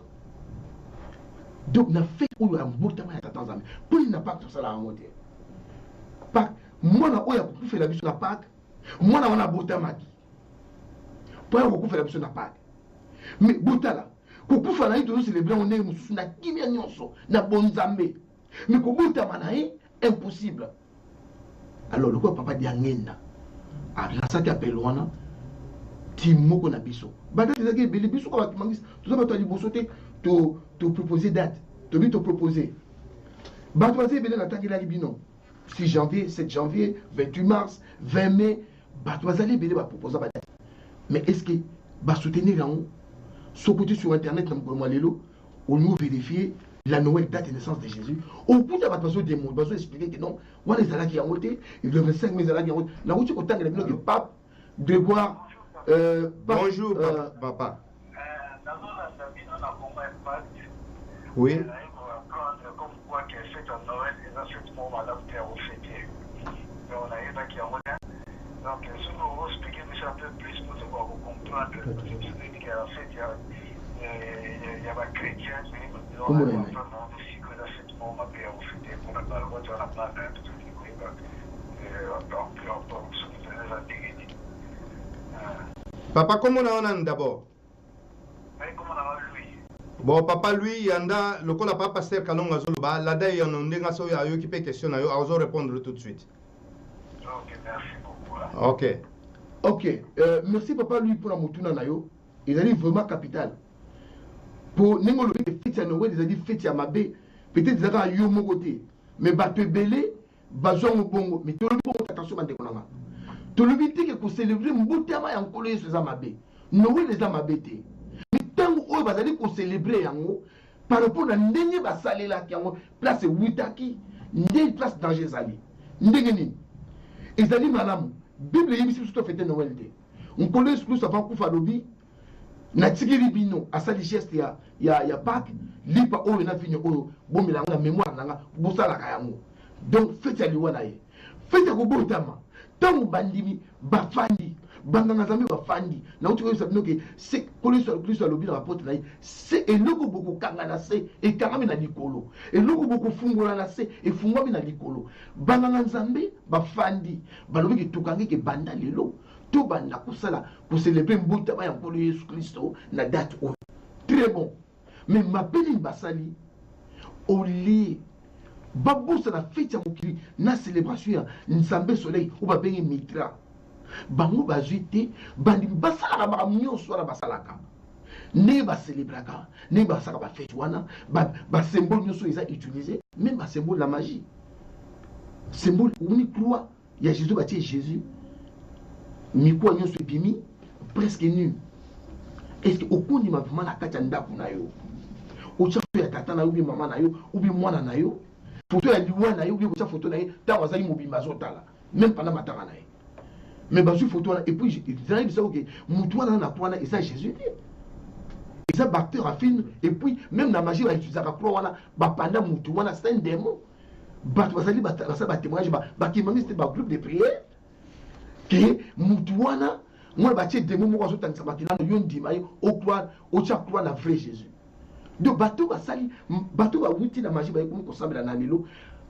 Donc, on a fait où il y a un beau temps à Tanzanie. Pour il n'a pas tout ça là en monter. Pâques, moi, on a beaucoup fait la vie sur la Pâques. Moi, on a beau temps à qui. Pour beaucoup fait la vie sur la Pâques. Mais beau temps là, pour faire la vie de nous célébrer, on est sous la kimia nyonso, na bonzambe. Mais pour beau temps à impossible. Alors, le quoi papa dit à Ngenda, à la salle qui appelle Luana, Timoko na biso. Bada des agés, les biso comme tu tout ça va te dire sauter, te proposer date, te proposer. Bada vas-y, venez l'attaquer la Libino. 6 janvier, 7 janvier, 28 mars, 20 mai, bada vas aller venir proposer la date. Mais est-ce que va soutenir là ce côté sur internet dans le Lelo, on nous vérifier la Noël date de naissance de Jésus. Au bout de la besoin des mots, besoin d'expliquer que non, on les a qui a monté, le 25 mai, les a qui a monté. La route autant que le pape de boire. Bonjour, papa. Oui. Comme quoi qu'elle fait en Noël, et là, c'est mon madame qui a fêté. On a eu qui a monté. Donc, si vous expliquez un peu plus, pour comprendre que celui qui a fait, il y a un chrétien, mais il y a aussi que la fête pour ma paix a fêté pour la Papa, comment on a d'abord? Bon, papa, lui, yanda, le col papa pasteur Kalonga Zoloba, la daille, y en a un dégasso, y a eu qui peut question, à eux répondre tout de suite. Ok, merci beaucoup. Ok. Ok, merci papa, lui, pour la motuna nayo. Il a dit vraiment capital. Pour Nengo le fait à Noël, il a dit fait à Mabé, peut-être des à yo mon côté. Mais bateau belé, bazon au bongo, mais tout le monde attention à déconner. Tout le monde dit que pour célébrer, Mbotama et en colère sur Zamabé. Noël les Amabété. Tant que vous allez célébrer par rapport à l'année basale là qui a place Witaki, une place danger zali. Ndengeni. Et zali madame, Bible est ici surtout fêter Noël dé. On connaît ce que ça va couper lobi. Na tigiri bino asali geste ya Pâques, lipa o na fini o bon milanga mémoire nanga bosala kayango. Donc fête ya liwana ye. Fête ya kobotama. Tant bandimi bafandi banganga zambi bafandi na uti ko sabino ke c'est Kristo alobi na rapporte na c'est eloko boko kanga na se e kanga na likolo eloko boko fungola na se e fungwa na likolo banganga zambi bafandi balobi ke tukangi ke banda lelo to banda kusala pour célébrer mbota ba ya nkolo Yesu Kristo na date o très bon mais ma belle basali au lit babusa na fête ya mokili na célébration ya nzambe soleil ou ba bengi mitra bango bazuite bandi basala ba nyonso na basalaka ne ba célébraka ne ba saka ba fête wana ba symbole nyonso ils a utilisé même ba symbole la magie symbole unique croix il y a Jésus bâti Jésus miko nyonso epimi presque nu est-ce que okuni ma vraiment la kata ndaku na yo ocha ya tata na yo bi mama na yo ou bi mwana na yo photo ya liwa na yo bi ocha photo na ye ta wazali mobimba zotala même pendant matanga na ye mais bazu photo là et puis ils arrivent ça OK mutu wana na croix na et ça Jésus dit et ça bacteur a fin et puis même la magie va utiliser la croix wana ba pendant mutu wana c'est un démon ba bazali ba ça ba témoignage ba kimami c'était ba groupe de prière que mutu wana moi ba tie démon mo zo tangisa ba kilano yo ndima yo au croix au cha croix na vrai Jésus donc bateau ba sali bateau ba wuti na magie ba ko ko sambela na lelo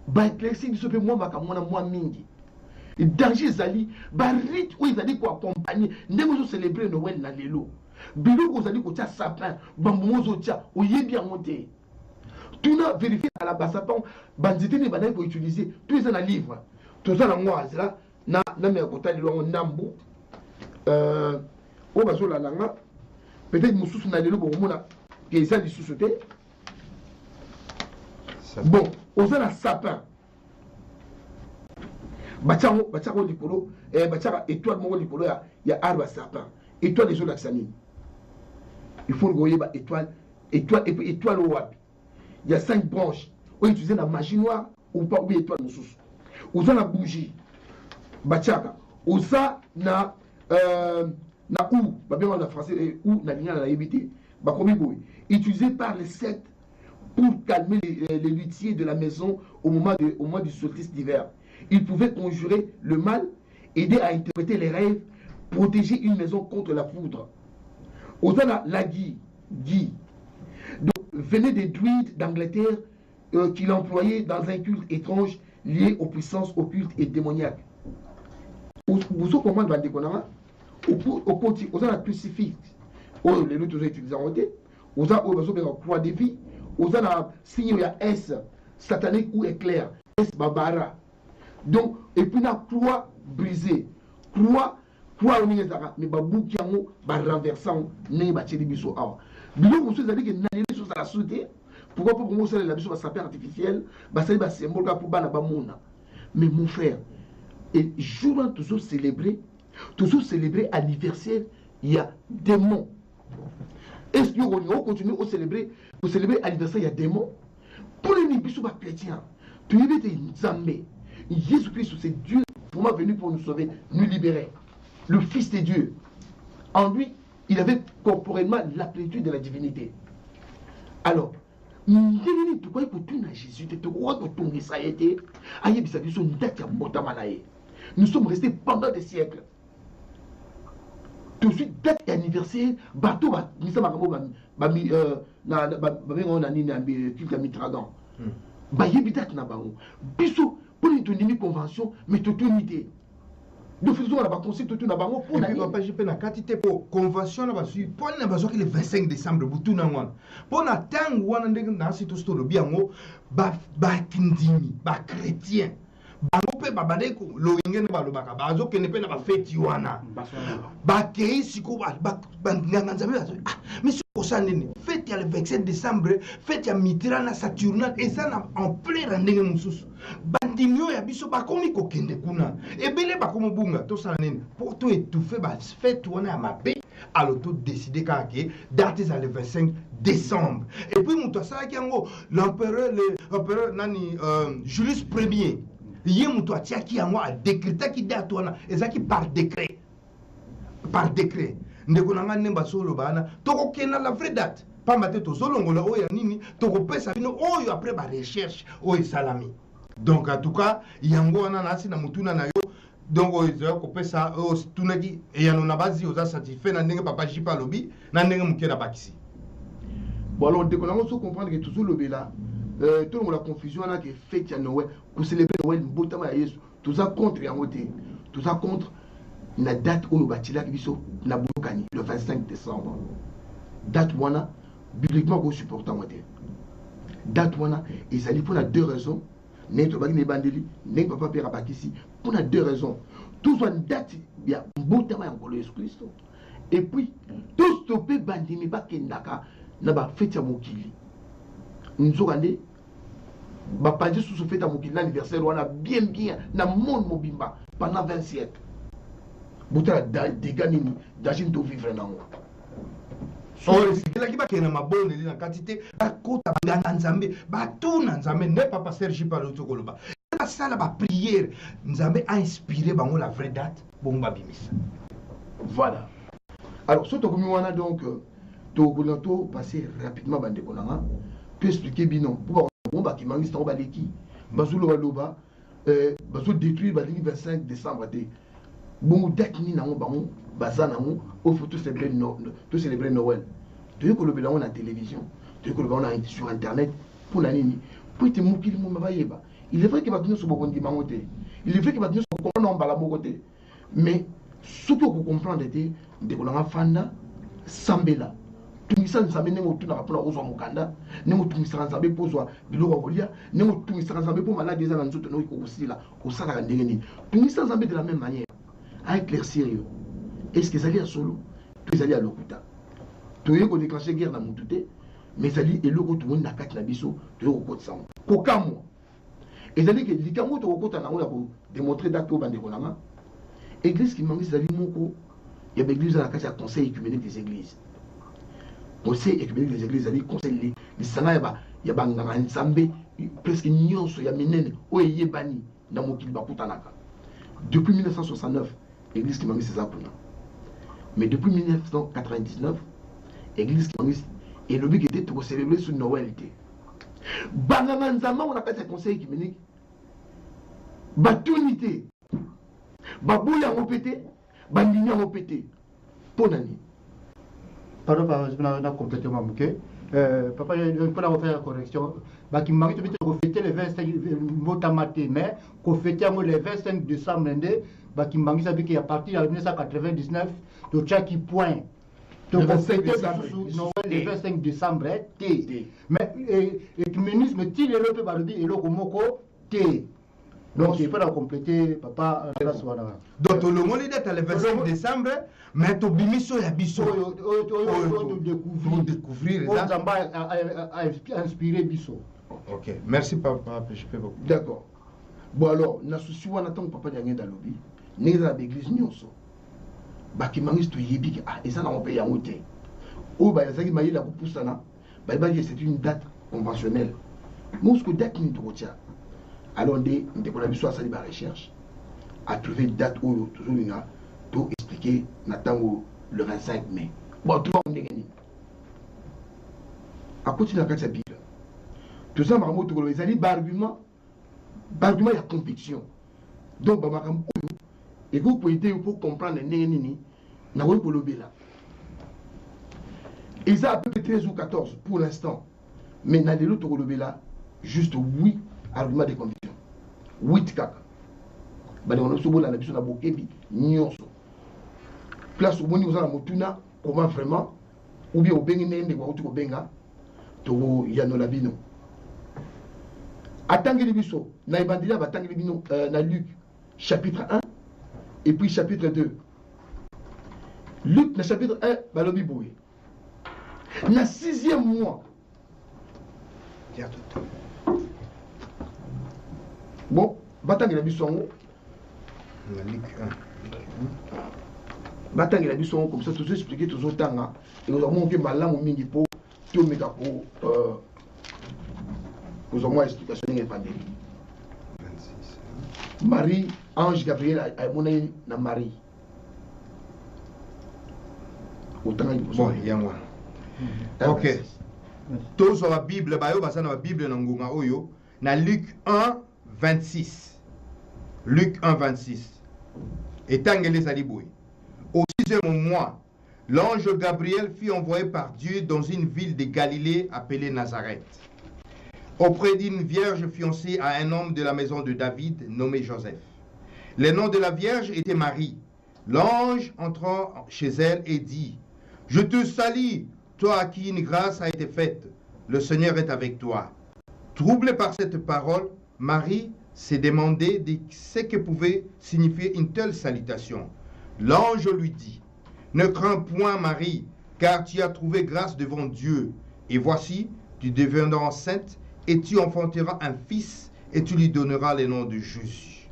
ba éclairci biso pe moi makamona moi mingi danger zali ba rite où ils allaient ko accompagner ndenge zo célébrer Noël na lelo biloko zali ko tia sapin bambo zo tia oyebi en monter tout na vérifier à la basapon bandité ni banay ko utiliser tout ça na livre tout ça na ngoise là na me ko tali lo ndambu o bazo la langa peut-être mususu na lelo bo mona que ça du sous-sauté bon oza na sapin bachako likolo bachaka étoile moko likolo ya arbre sapin étoile les autres laxani il faut goyer ba étoile et puis étoile wapi il y a 5 branches on utilise la magie noire ou pas ou étoile mususu oza na bougie bachaka oza na ou ba bien en français ou na ligne na yebité ba komi boy utilisé par les sectes pour calmer les luthiers de la maison au moment du solstice d'hiver. Il pouvait conjurer le mal, aider à interpréter les rêves, protéger une maison contre la foudre. Osana Lagui, Guy, donc venait des druides d'Angleterre qu'il employait dans un culte étrange lié aux puissances occultes et démoniaques. Vous comment dans des conneries au côté, Osana crucifix, les autres ont utilisé en côté, Osana croix de vie, Osana signe il y a S satanique ou éclair, S Babara. Donc, et puis la croix brisée, croix on y est mais babou qui a renversant, n'est pas chez biso awa. Bilo vous avez dit que n'allez pas sur la sauter. Pourquoi pour moi ça la biso va sapin artificiel, bah ça va symbole pour bana bamona. Mais mon frère, et jour toujours célébrer anniversaire, il y a des mots. Est-ce que on continue à célébrer anniversaire il y a des mots. Pour les biso ba chrétien, tu y es Nzambe. Jésus-Christ, c'est Dieu pour moi venu pour nous sauver, nous libérer. Le Fils de Dieu. En lui, il avait corporellement la plénitude de la divinité. Alors, nous sommes restés pendant des siècles. Tout de suite, date et anniversaire, bateau, nous sommes à bayebi date na bango biso pour une convention mais toute unité de faisons la conseil tout na bango pour et puis papa je peux na quantité pour convention na basu pour na bazo le 25 décembre butu na ngwana pour na tangu wana ndenge na sito sto lo biango ba kindimi ba chrétien bango pe babade ko lo ingene ba lo baka bazo kene pe na ba fête wana ba kei siko ba nganga nzambe bazo ah mais ça nini fête ya le 27 décembre fête ya mitra na Saturnale et ça na en plein ndenge mususu bandimio ya biso bakomi kokende kuna ebele bakomo bunga to sala nini pour to étouffer ba fête wana ya mabe alors tout décider kake date za le 25 décembre et puis muto sala kiango l'empereur nani Julius Ier ye muto atiaki yango a décréter ki date wana ezaki par décret ndeko nanga nemba solo bana toko kena la vraie date pamba te tozolongola oyo nini toko pesa bino oyo après ba recherche oyo salami donc en tout cas yango wana nasi na mutuna na yo donc oyo ko pesa o tunaki e yano na bazi oza satisfait na ndenge papa jipa lobi na ndenge mukena bakisi bon alors ndeko nanga so comprendre que toujours lobi là tout le la confusion là que fête ya Noël pour célébrer Noël mbotama ya Yesu tout ça contre yango te tout ça contre la date où nous bâtons biso na Boukani le 25 décembre date wana bibliquement qu'on supporte en moitié date wana et ça dit pour la deux raisons n'est pas ni bandeli n'est pas père bakisi pour la deux raisons tout soit date bien mbotama ya ngolo Yesu Christ et puis tout stopper bandimi ba kendaka na ba fête ya mokili nzokande ba pandi sous fête ya mokili l'anniversaire wana bien na monde mobimba pendant 20 siècles bouta dégâts nini d'agir to vivre nango oh c'est là qui na mabonde na quantité ba kota banganga nzambe ba tuna nzambe ne papa Serge Palo Tokoloba ba sala ba prière nzambe a inspiré bango la vraie date bomba bimisa voilà alors ce tokomi wana donc to passer rapidement bande konanga peut expliquer bino pour ba ki mangista ba leki bazulo baloba bazo détruire ba 25 décembre té bon date ni nango bango baza nango au faut tout célébrer Noël tu ko lobela on a télévision tu ko lobela on sur internet pour la nini pour te mukili mo mabayeba il est vrai que batino so bokondi mango te il est vrai que batino so comprendre mbala moko te mais surtout ko comprendre te de ko langa fanda sambela tungisa nzambe ne motuna kapona ozwa mukanda ne motungisa nzambe pozwa biloko kolia ne motungisa nzambe po malade eza na nzoto no ko kusila osala ndenge nini tungisa nzambe de la même manière à éclaircir yo est-ce que ça à solo tout ça à lokuta to yeko déclencher guerre na mutute mais ça dit eloko tout monde na kati na biso to yeko kotsa ko kamo et ça dit que likango to kokota na ngo pour démontrer d'acte au bande konanga église qui mangi ça dit moko ya l'église à la kati ya conseil écuménique des églises conseil écuménique des églises ça dit conseil les sanga ya ba nganga nzambe presque nyonso ya minene o yebani na mokili bakutanaka depuis 1969 l'église qui m'a mis ses appuis. Mais depuis 1999, l'église qui m'a mis et le but était de célébrer sur Noël. Bangamanzama, on appelle ce conseil écuménique. Batunité. Baboula ont pété. Bandini ont pété. Ponani. Pardon, je vais compléter ma bouquet. Papa, je peux faire la correction. Qui m'a dit que fêter le 25 motamate, mais qu'on fêtait le 25 décembre. Qui m'a dit qu'il y a parti en 1999, de chaque point. Donc, on fêtait le 25 décembre, T. Mais l'écuménisme, il est le peu balubi et le komoko, T. Donc, il faut la compléter, papa. Donc, le mot est le 25 décembre, mais tu bimiso ya biso. Découvrir. A inspiré biso. Ok, merci papa, je peux beaucoup. D'accord. Bon alors, na souci wana tant papa ya ngenda lobi, neza l'église nyonso. Ba ki mangis to yebi que ah eza na on paye yango te. O ba yazaki mayela ko pusana, ba c'est une date conventionnelle. Mosco date ni to tia. Alors on a besoin de la recherche à trouver une date où toujours il a tout expliqué Natango le 25 mai. Bon, tout le monde est à côté de la carte de la Bible. Tout ça, ils ont dit argument, il y a conviction. Donc, et vous pouvez aider pour comprendre les na pour le là. Ils ont à peu près 13 ou 14 pour l'instant. Mais dans les autres là, juste 8 arguments de conviction. 8 kaka. Bani on a souvent la biso na bokebi nyonso. Place au moni vous la motuna comment vraiment ou bien au bengi nende kwa utu ko benga to yano labino. Atangeli biso na ibandila batangeli bino na Luc chapitre 1 et puis chapitre 2. Luc na chapitre 1 balobi boye. Na 6e mois. Bon, batangeli biso ngo na Luc 1. Batangeli biso ngo comme ça tout expliquer tout autant et nous avons que malamu mingi po to meka po nous avons explication évangélique. 26. Marie, ange Gabriel a monnaie na Marie. Autant il bon, il y a moi. Ok. Tous sur la Bible, bayo basa na Bible na ngunga oyo na Luc 1 26. Luc 1 26. Et tangeli saliboui. Au 6e mois, l'ange Gabriel fut envoyé par Dieu dans une ville de Galilée appelée Nazareth, auprès d'une vierge fiancée à un homme de la maison de David nommé Joseph. Le nom de la vierge était Marie. L'ange entrant chez elle et dit: Je te salue, toi à qui une grâce a été faite. Le Seigneur est avec toi. Troublée par cette parole, Marie s'est demandé de ce que pouvait signifier une telle salutation. L'ange lui dit: Ne crains point, Marie, car tu as trouvé grâce devant Dieu. Et voici, tu deviendras enceinte et tu enfanteras un fils et tu lui donneras le nom de Jésus.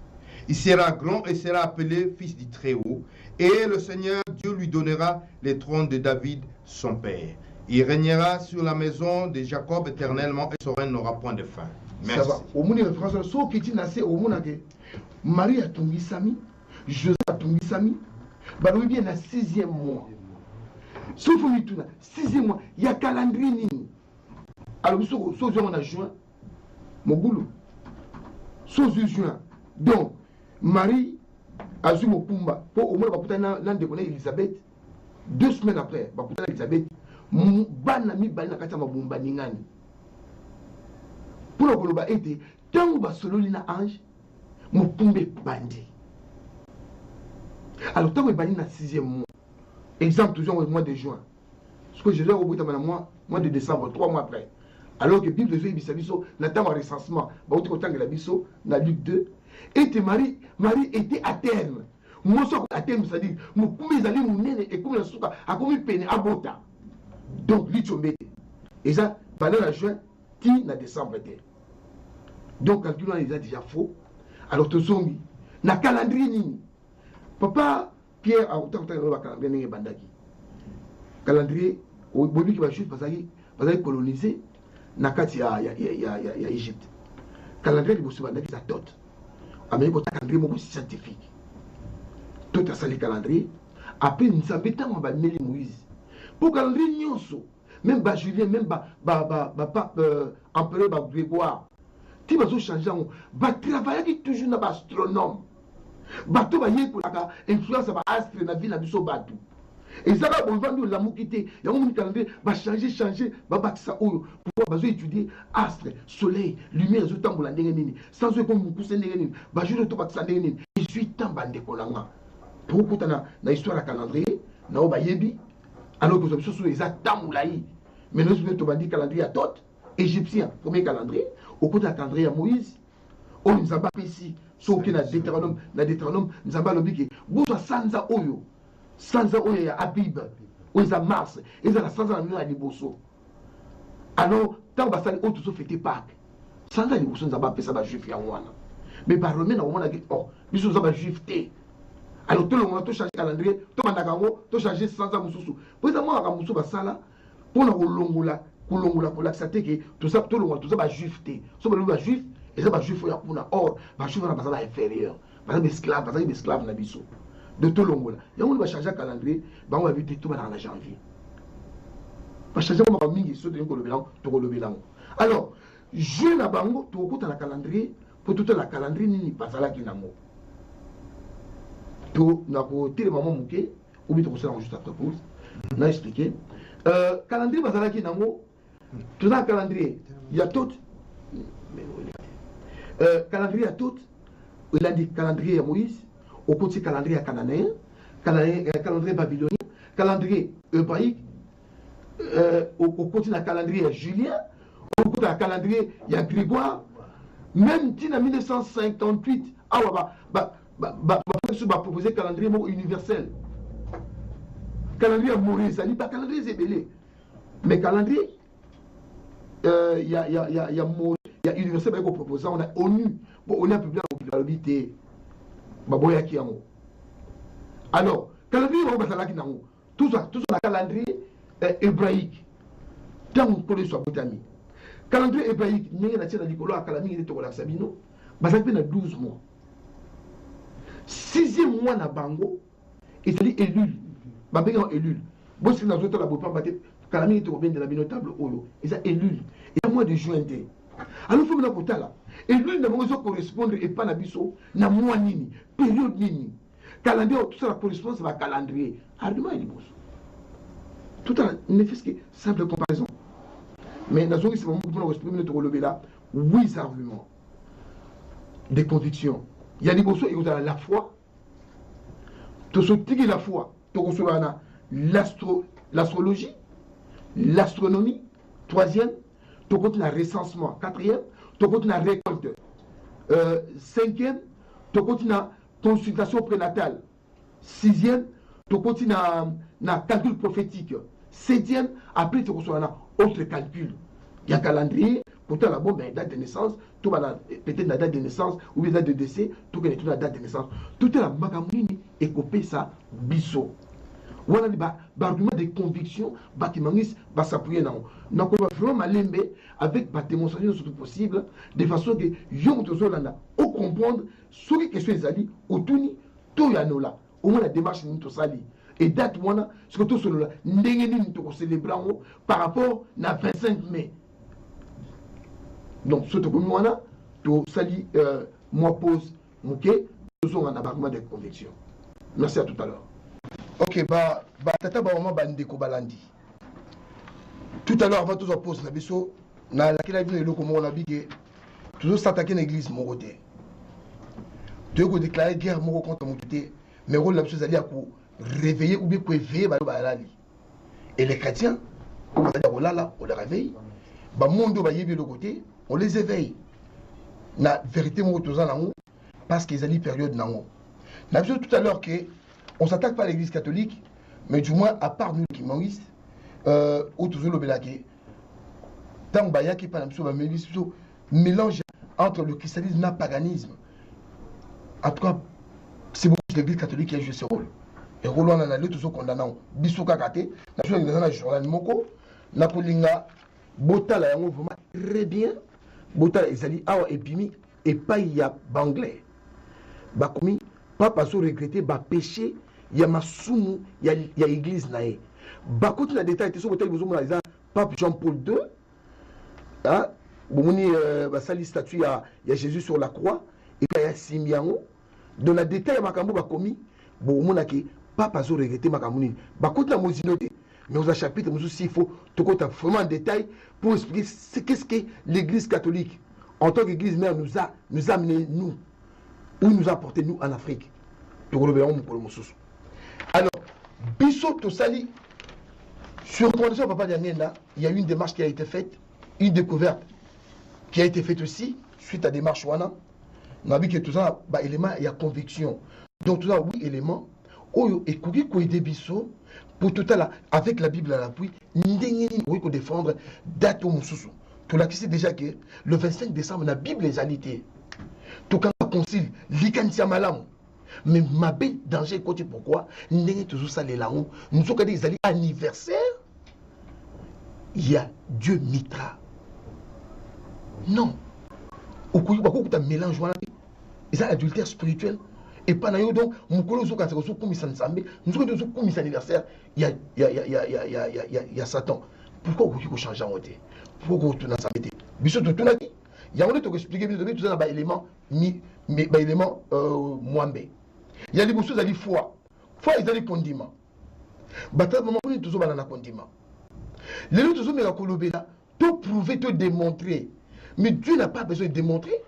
Il sera grand et sera appelé fils du Très-Haut. Et le Seigneur Dieu lui donnera le trône de David, son père. Il régnera sur la maison de Jacob éternellement et son règne n'aura point de fin. Merci. Ça va. Au monde de France, ce qui est nassé au monde que Marie a tombé Sami, Joseph a tombé Sami, bah nous bien à 6e mois. Sauf que tout 6e mois, il y a calendrier nini. Alors ce on a juin, mon boulot. Ce juin. Donc Marie a joué au Pumba. Pour au moins l'an de connaître Elisabeth. 2 semaines après, Elisabeth, banami bali na kati ya mabumba ningani. Pour le koloba été, tant que basololi na ange, mon Pumbe bandi. Alors tant que bandi na 6e mois. Exemple toujours au mois de juin. Ce que je vais au bout de mois de décembre, 3 mois après. Alors que Bible de Bisabiso n'attend pas recensement. Bah autant que la biso, na Luc 2. Et Marie était à terme. Moi, à terme, c'est-à-dire, mon premier allé mon nez et comme la souka, a comme peine à bota. Donc, l'itchombe. Et ça, pendant la juin, ti na décembre. Donc, calculant les a déjà faux. Alors, tout son na calendrier ni. Papa Pierre a autant de calendrier bandaki. Calendrier, au bobi qui va juste parce qu'il colonisé, na kati ya Égypte. Calendrier de Bossou bandaki ça tot. Amérique au calendrier beaucoup scientifique. Tout à ça les calendriers. Après nous avons tant on va mêler Moïse. Pour calendrier nyonso, même ba Julien, même ba empereur ba Grégoire. Tu vas changer on va travailler toujours na astronome. Bato ba yé pour la influence ba astre na vie na biso bato. Et ça va bon vendre la mokité. Il y a un calendrier va changer va battre ça pour pouvoir étudier astre, soleil, lumière zo tambola ndenge nini. Sans eux comme beaucoup ndenge nini. Ba jour to battre ça ndenge nini. 18 ans bande kolanga. Pour que na histoire la calendrier na ba yebi alors que vous avez sur les atamulaï. Mais nous sommes bandi calendrier à tot égyptien, premier calendrier au côté de calendrier à Moïse. On nous a pas ici sauf que na Deutéronome nous a pas l'obligé. Vous sanza oyo. Sanza oyo ya Abib, oyo za Mars, et za la sanza na liboso. Alors, tant que ça les autres fêter Pâques. Sanza liboso nous a pas pesa ba juif ya wana. Mais par romain na mona que oh, biso za ba juif té. Alors tout le monde a changé calendrier, tout le monde a changé sanza mususu. Pour ça moi ka musu ba sala pour na kolongola pour l'accepter que tout ça tout le monde tout ça ba juif té. So ba juif et ça ba juif ya kuna or, ba juif na ba sala inférieur. Ba esclave na biso. De tout le monde. Et on va changer le calendrier, on va éviter tout en janvier. On va changer le calendrier. Alors, je n'ai pas de calendrier, pour tout le calendrier, ni pas ça là qui n'a pas. Tout n'a pas été le moment mouqué, ou bien tout ça juste après pause. On a expliqué. Calendrier, pas ça là qui n'a pas. Tout dans le calendrier, il y a tout. Calendrier à tout, il a dit calendrier à Moïse, au côté calendrier à Cananéen, calendrier babylonien, calendrier hébraïque, au côté de calendrier à Julien, au côté de calendrier il y a Grégoire, même en 1958, proposer calendrier universel. Calendrier à Maurice, ça dit pas calendrier Zébélé. Mais calendrier, il y a universel qui est proposé, on a ONU, on a publié la popularité. Alors, calendrier, tout ça, calendrier hébraïque. Tant qu'on connaît soit botami. Calendrier hébraïque, il y a un Nicolas à Calami, il est à Sabino, ça fait 12 mois. 6e mois na Bango, il s'est dit Élul. Babégan Élul. Bon, si nous avons la bopan, Calami est au bien de la binotable Olo. Il s'est Élul. Il y a moins de juin. Alors, il faut que nous là. Élul n'a pas correspondre et pas Nabiso, n'a moins nini, période nini. Calendrier, tout ça, la correspondance va calendrier. Argument, il est beau. Tout ça, ne fait que simple comparaison. Mais nous avons pour exprimer notre relevé là, 8 arguments. Des convictions. Il y a des choses qui ont la foi. Tout ce qui est la foi. L'astrologie, l'astronomie, 3e, tout compte la recensement, 4e, tout compte la récolte, 5e, tout compte la consultation prénatale, 6e, tout compte la calcul prophétique, 7e, après tu reçois un autre calcul. Il y a un calendrier, pourtant la bombe, date de naissance, tout peut-être la date de naissance ou la date de décès, tout est la date de naissance. Tout est la magamini et copé ça, biseau. Voilà les arguments de conviction, bâtimangis, s'appuyer dans. Donc on va vraiment malembe avec des démonstrations surtout possible, de façon que yon tozolanda, au comprendre, sur les questions ali, au tuni, tout yanola, au moins la démarche ni to sali. Et date wana, ce que tout cela, n'engeni to célébrer par rapport à 25 mai. Donc ce que nous wana, to sali, moi pose, mouké, nous avons un argument de conviction. Merci à tout à l'heure. Ok, tata vraiment bandeko balandi. Tout à l'heure avant tout ça pose na biso na la kila vino loko mo na bige toujours s'attaquer l'église mon côté. Tu veux déclarer guerre mon contre mon côté, mais rôle la chose ali à réveiller ou bien éveiller ba balali. Et les chrétiens comme ça dire là on les réveille. Ba monde ba yebi le côté, on les éveille. Na vérité mon tous en parce qu'ils ont une période nango. Na biso tout à l'heure que on ne s'attaque pas à l'église catholique, mais du moins, à part nous qui Maurice, ou toujours le Belaké, tant que qui par exemple, mélange entre le christianisme et le paganisme. En tout cas, c'est beaucoup l'église catholique qui a joué ce rôle. Et rôle, on a allé toujours condamnant. Bissouka Kate, dans le journal Moko, Napolinga, Botala, vraiment très bien. Botala, Ezali, Awa, Epimi, et pas il y a Banglais. Bakomi, papa so regretté, ba péché. Il y a Masumu, il y a l'église naé. Bakot na détail, tu sais, vous Pape Jean-Paul II, hein, il statue, il y a Jésus sur la croix, et puis il y a Simiano. Dans la détail, il y a Makambo Bakomi, Pape a regretté Makamoni. Bakot na mozinoté, mais aux chapitres, il faut vraiment en détail pour expliquer qu'est-ce que l'église catholique, en tant qu'église mère, nous a amené, nous, où nous a apporté, nous, en Afrique. Alors, Bissot Tosali, sur condition Papa Daniela, il y a eu une démarche qui a été faite, une découverte qui a été faite aussi, suite à des démarches Wana. On a vu que tout ça, élément, il y a conviction. Donc, tout ça, oui, élément. Oyo, et Kouki Kouide Bissot, pour tout à l'heure, avec la Bible à l'appui, n'ingénie, oui, qu'on défendre, date au Moussoussou. Tout là, qui sait déjà que le 25 décembre, la Bible est alité. Tout quand on concile, l'Ikantia Malam. Mais ma belle danger côté pourquoi n'est toujours ça les là-haut nous sommes des anniversaire il y a Dieu Mitra non au coup il y a un mélange ils ont adultère spirituel et pas donc mon collègue quand c'est comme ça ensemble nous sommes comme anniversaire il y a Satan pourquoi vous changez en côté pourquoi vous tournez ça mettez biso tout là il y a on te expliquer tout ça ba élément élément Mwambe. Il y a des choses à dire foi. Foi, ils ont des condiments. Bata, maman, on est toujours dans le condiment. Les autres choses, mais la colobéla, tout prouver, tout démontrer. Mais Dieu n'a pas besoin de démontrer.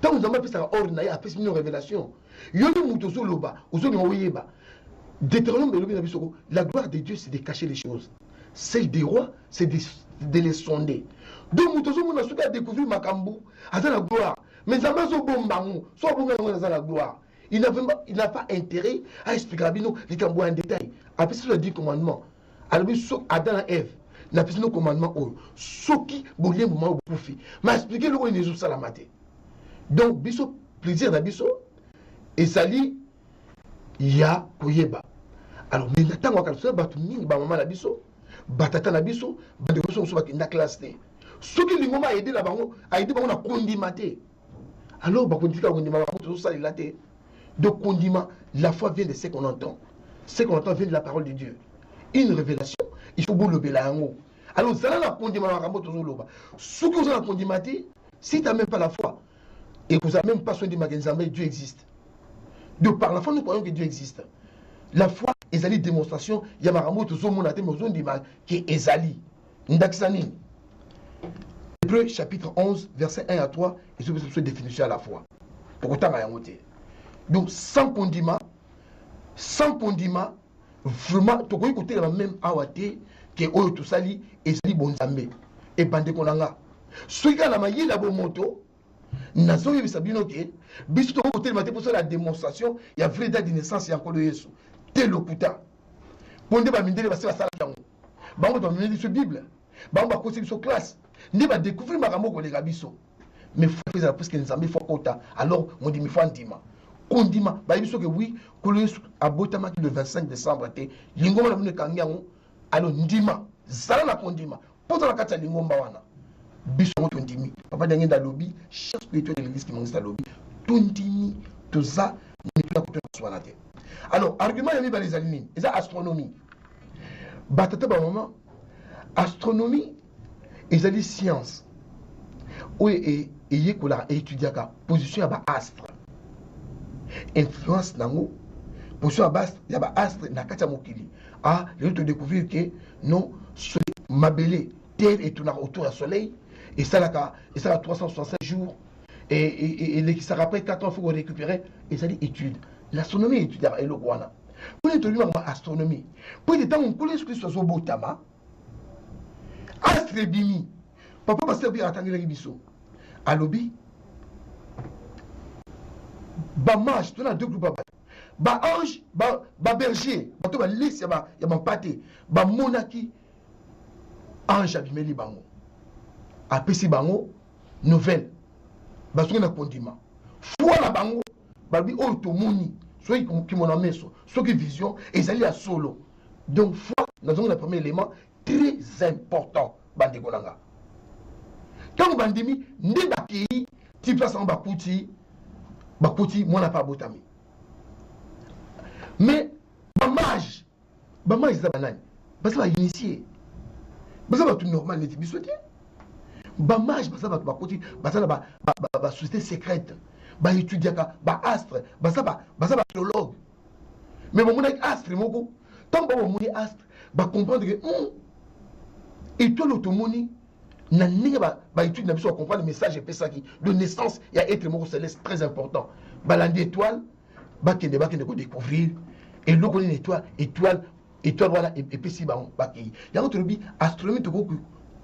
Tant que nous avons fait ça, ordre, il a fait une révélation. La gloire de Dieu, c'est de cacher les choses. Celle des rois, c'est de les sonder. Donc, nous avons découvert Makambu, à la gloire. Mais ça m'a la gloire. Il n'a pas intérêt à expliquer les Kambu en détail. Après, c'est le 10 commandements. Alors, Adam et Ève, n'a pas nos commandements. Ce qui voulait moment au profit. Mais expliquer le rôle de Jésus à la matin. Donc, biso plaisir na biso et sali ya koyeba. Alors, mais natang wakal batu mingi ba mama na biso, batata na biso, ba de biso ba kinda classe te. Soki lingoma aider la bango, aider bango na condimate. Alors, ba kondika kondima ba tout ça il te. Donc condiment, la foi vient de ce qu'on entend. Ce qu'on entend vient de la parole de Dieu. Une révélation, il faut beau lever la hango. Alors, ça là la condiment na rambo toujours loba. Soki vous na condimate, si tu n'as même pas la foi, et vous n'avez même pas soin de Maganzambe, Dieu existe. Donc par la foi, nous croyons que Dieu existe. La foi, ezali démonstration, il y a Maramo, tout le monde a besoin de qui est ezali. Ndaksani. Hébreux chapitre 11, verset 1 à 3, et c'est une définition à la foi. Pour autant, donc sans condiment, vraiment, tu peux écouter la même awate que Oyo Toussali, ezali bonzambe. Et bande konanga. Ceux qui ont la maille, la bonne moto, Nazo y sabino ke biso to côté matin pour la démonstration il y a vraie date de naissance ya nkolo Yesu tel lokuta ponde ba mindele ba sala yango bango to mindele sur Bible bango ba kosi sur classe ndi ba découvrir makambo ko lega biso mais faut faire parce que nzambe faut kota alors on dit mi faut ndima kondima ba biso ke oui kolo Yesu abotama le 25 décembre te lingoma na mune kangiango alors ndima zala na kondima poto na kata lingomba wana biso tondimi papa dangi da lobby chef spirituel de l'église qui mangiste da lobby tondimi to za ni pila ko to te. Alors argument yami ba les alimini eza astronomie batata ba maman astronomie ezali science oye yekola étudiaka position ya ba astre influence nango position ya ba astre na kati ya mokili les autres découvrir que non mabele terre est autour du soleil. Et ça, là, 365 jours. Et ça après 4 ans, il faut récupérer. Et ça dit étude. L'astronomie étudie à Eloguana. Pour étudier l'astronomie, pour les temps où on connaît ce que ce soit beau tama, astre bimi. Papa va servir à Tanguy Bisso. À lobby, ba mage, tu as deux groupes. Ba ange, ba berger, ba to ba lisse, ya ba pâté, ba monaki, ange abimeli bango. Apesi bango nouvelle basoki na condiment foi na bango babi oyo tomoni soki kimona meso soki vision ezali ya solo. Donc foi nazongi na premier élément très important bandeko nanga ntango bandimi nde bakei ti place yango bakuti mwana pa botami mais bamage eza banani baza bainitie baza bato normal neti biso te bamage baza bato bakoti baza na société secrète baétudiaka baastre baza baarchéologue mais bamonaki astre moko ntango bamoni astre bacomprendre que étoile otomoni na ndenge baétude na biso bacomprendre message epesaki de naissance ya être moko céleste très important balandi étoile bakende kodécouvrir eloko nini étoile wana epesi bango bakei yango tolobi astronomie tokoki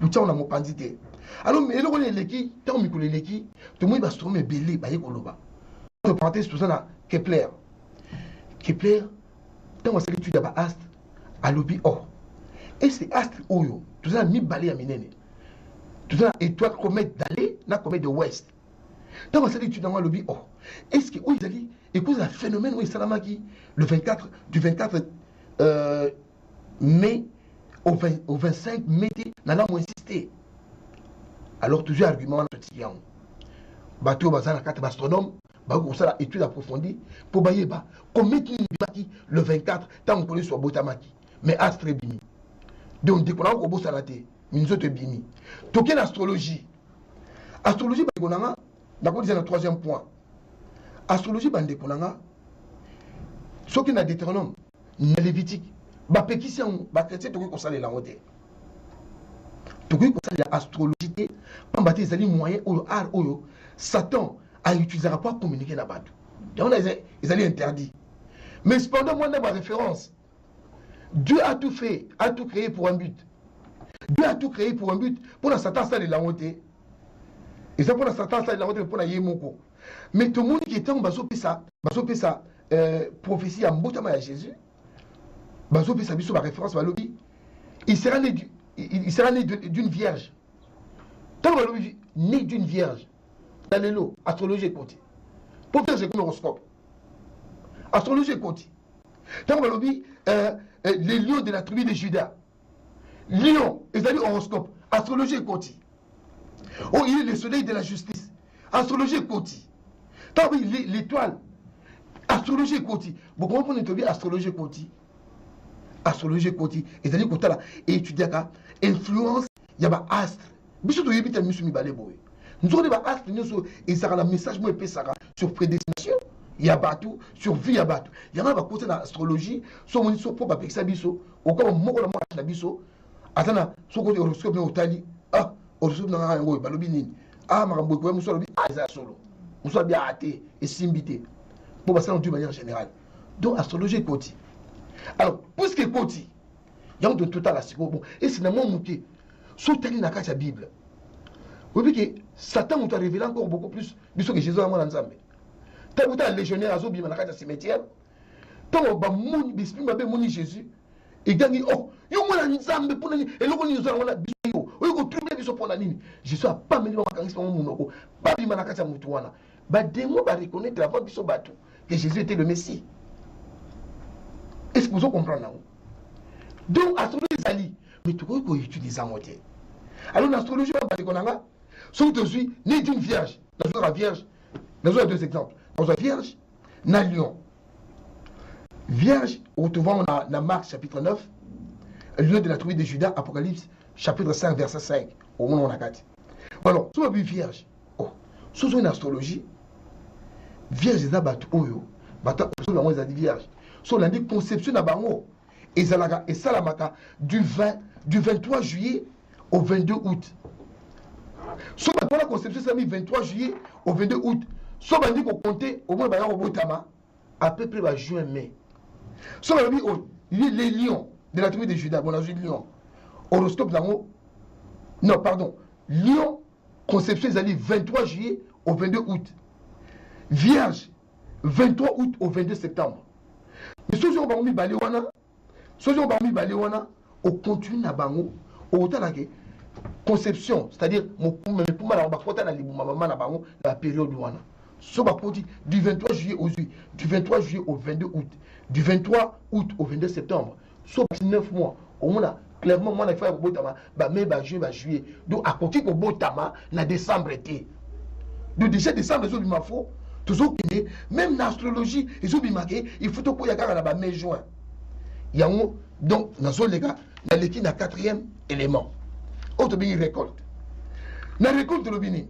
kutia na mopanzi te. Alors eloko nini eleki ntango mikolo eleki tomoni baastronome ebele baye koloba parenthèse toza na Kepler ntango asali étude ya baastre alobi ese astre oyo toza na mibale ya minene toza na étoile comète d'aller na comète de ouest ntango asali étude yango alobi est-ce que oyo ezali ekoza na phénomène oyo esalamaki du 24 mai au 25 mai na la mo insisté. Alors toujours argument na totiki bato baza na kati bastronome bakosala étude approfondie pour bayeba comète nini bimaki le 24 ntango pole soit botamaki mais astre bimi donc dekona kobosana te minzoto bimi toke na astrologie bandeko nanga nakodisa na troisième point astrologie bandeko nanga soki na Deutéronome na Lévitique bapekisi yango bakretien tokoki kosalela yango te Tu connais ça l'astrologie, pamba te ezali moyen oyo art oyo Satan a utilisé pour communiquer na bato. Donc ils allaient interdit. Mais cependant moi dans ma référence, Dieu a tout fait, a tout créé pour un but. Dieu a tout créé pour un but. Pour la Satan ça de la honte. Et ça pour la Satan ça de la honte pour la yemoko. Mais tout le monde qui était en basope ça prophétie à mbotama à Jésus. Basope ça biso ma référence va lobby. Il sera né d'une vierge. Tant que né d'une vierge. Dans les lots, astrologie côté. Pour faire c'est comme horoscope. Astrologie côté. Tant que les lions de la tribu de Juda. Lion, ils allaient horoscope. Astrologie côté. Oh, il est le soleil de la justice. Astrologie côté. Tant que l'étoile. Astrologie côté. Vous comprenez bien astrologie côté. Astrologie côté. Ils allaient côté là. Et étudier là. Influence, il y a un astre. Biso to yebita misumi baleboy. Nous avons des astres et ça a un message sur prédestination. Il y a bateau, sur vie, il y a bateau. Il y en a qui côté de l'astrologie, sur mon histoire pour pas biso, au cas où mon la biso, attends, sur côté horoscope au tali, ah, horoscope n'a rien eu, balobini, ah, marambo, quoi, moussa lobi, ah, ça solo, moussa bien athée et simbité, pour passer en d'une manière générale. Donc, astrologie côté. Alors, puisque côté, il y a un total à ce bon, et c'est dans mon mouté, sur tali n'a qu'à la Bible. Vous voyez que Satan nous a révélé encore beaucoup plus que Jésus a montré ensemble. Tant que les légionnaires à Zobi, dans le cimetière, tant que Jésus, et gagne, oh, il y a un ensemble pour nous, et là, nous avons la bio, il y a un truc pour la ligne. Jésus n'a pas mis le mécanisme au monde, pas mis la carte à Moutouana. Bah, des mots, bah, reconnaître avant qu'ils soient battus, que Jésus était le Messie. Est-ce que vous comprenez? Donc, astrologie, Zali, mais tu vois qu'on utilise en moitié. Alors, l'astrologie, on va si je suis né d'une vierge, dans la vierge, nous avons deux exemples. Dans la vierge, na lion. Vierge, retrouvons dans Marc chapitre 9, lion de la tribu de Juda, Apocalypse chapitre 5, verset 5, au moment où on a 4. Alors, si on a vu vierge, oh, sous une astrologie, vierge est d'abord oyo, bata sur la moitié de vierge. Sur la conception d'Abango, et Salamaka, du 23 juillet au 22 août. Soit la conception c'est mis 23 juillet au 22 août. Soit on dit qu'on comptait au moins à peu près juin-mai. Soit on dit les lions de la tribu de Juda, on a vu lion. Horoscope d'ango. Non, pardon. Lion, conception c'est 23 juillet au 22 août. Vierge, 23 août au 22 septembre. Mais ceux qui ont mis Baléwana, on continue à bango, au temps conception, c'est-à-dire la période du 23 juillet au 22 août, du 23 août au 22 septembre, soit 9 mois. Au moins, clairement, moi, il faut que mai, juillet. Donc, à côté de Botama, na décembre été. Donc, déjà, décembre, il faut toujours même l'astrologie, il faut que y ait mai, juin. Donc, dans les cas, il y a un quatrième élément. Autre bien récolte. La récolte de l'obéni.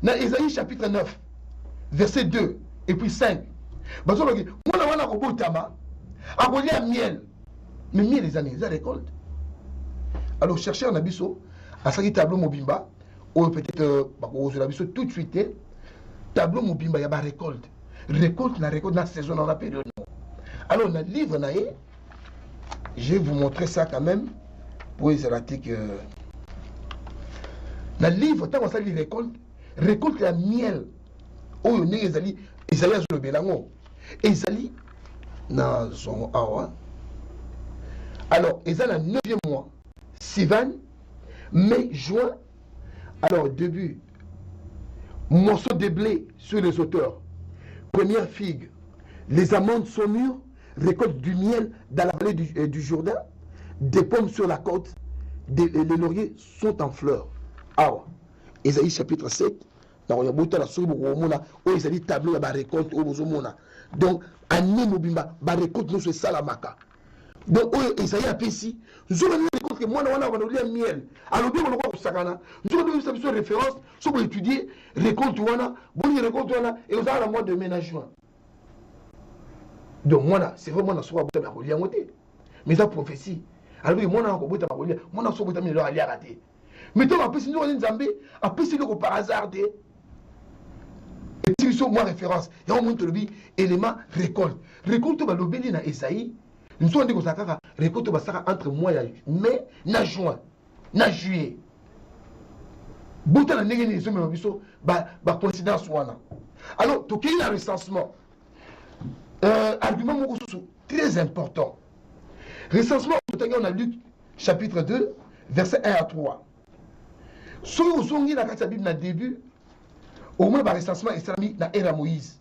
Dans Ésaïe chapitre 9, verset 2 et puis 5. Moi, je vais miel. Mais miel, les années, la récolte. Alors, cherchez un abisso, à ce tableau Mobimba, ou peut-être, tout de suite, tableau Mobimba, il y a une récolte. Récolte, la saison, dans la période. Alors, dans le livre, je vais vous montrer ça quand même, pour les erratiques. Dans le livre, tant qu'on s'allie récolte la miel. Oh, il y a des Isaïe sur le Bélango. Isaïe, dans son awa. Alors, ils ont le 9e mois. Sivan, mai, juin. Alors, début. Morceau de blé sur les auteurs. Première figue. Les amandes sont mûres. Récolte du miel dans la vallée du Jourdain. Des pommes sur la côte. Les lauriers sont en fleurs. Awa. Isaïe chapitre 7. Dans le bouton la soupe au mona. Oh, ils ont dit tableau la récolte au mona. Donc, année mobimba, ba récolte nous c'est salamaka. Donc, oh, Isaïe a ici. Nous avons récolte que moi, on a lire miel. Alors, bien, on a sakana. Nous avons une référence sur étudier récolte wana, bonne récolte wana, et on a la mois de ménagement. Donc, moi, c'est vraiment la soirée à relier à côté. Mais ça prophétie. Alors, moi, on a encore à relier. Moi, on a souvent mis le à raté. Mais tant après, si nous on Zambé, après si nous par hasard des moi référence, il y a un monde de élément récolte. Récolte va l'obéir na Esaïe. Nous sommes dit que ça récolte va ça entre mois mai, na juin, na juillet. Bouta na négé ni somme biso ba coïncidence wana. Alors to qu'il y a un recensement. Argument moko très important. Recensement on a Luc chapitre 2 verset 1 à 3. Si vous avez la Bible dans le début, au moins le recensement est mis dans l'ère Moïse.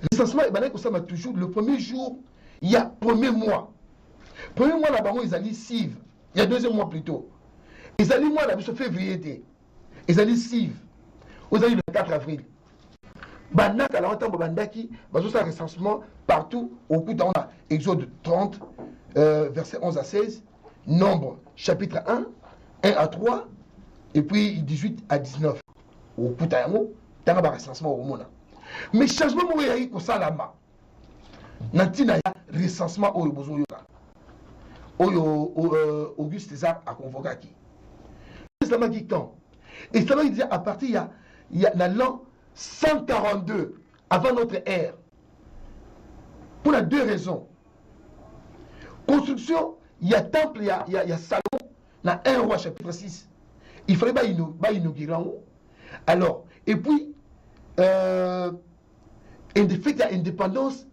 Le recensement est toujours le premier jour, il y a premier mois. Premier mois là-bas, ils allaient Siv. Il y a deuxième mois plutôt. Ils allaient mois là-bas, février. Ils allaient Siv. Ils allaient le 4 avril. Banat à l'entente Bandaki, le recensement partout. Au coup on a Exode 30, verset 11 à 16, Nombre, chapitre 1, 1 à 3, et puis 18 à 19. Au coup dans le recensement au monde. Mais changement il y a eu pour ça là-bas. Nantina ya recensement au besoin Auguste César a convoqué qui. Ça m'a dit quand. Et ça m'a dit à partir il y a l'an 142 avant notre ère. Pour la deux raisons. Construction, il y a temple, il y a Salomon, dans 1 roi chapitre 6. Il fallait pas inaugurer en haut. Alors, et puis, il y a indépendance,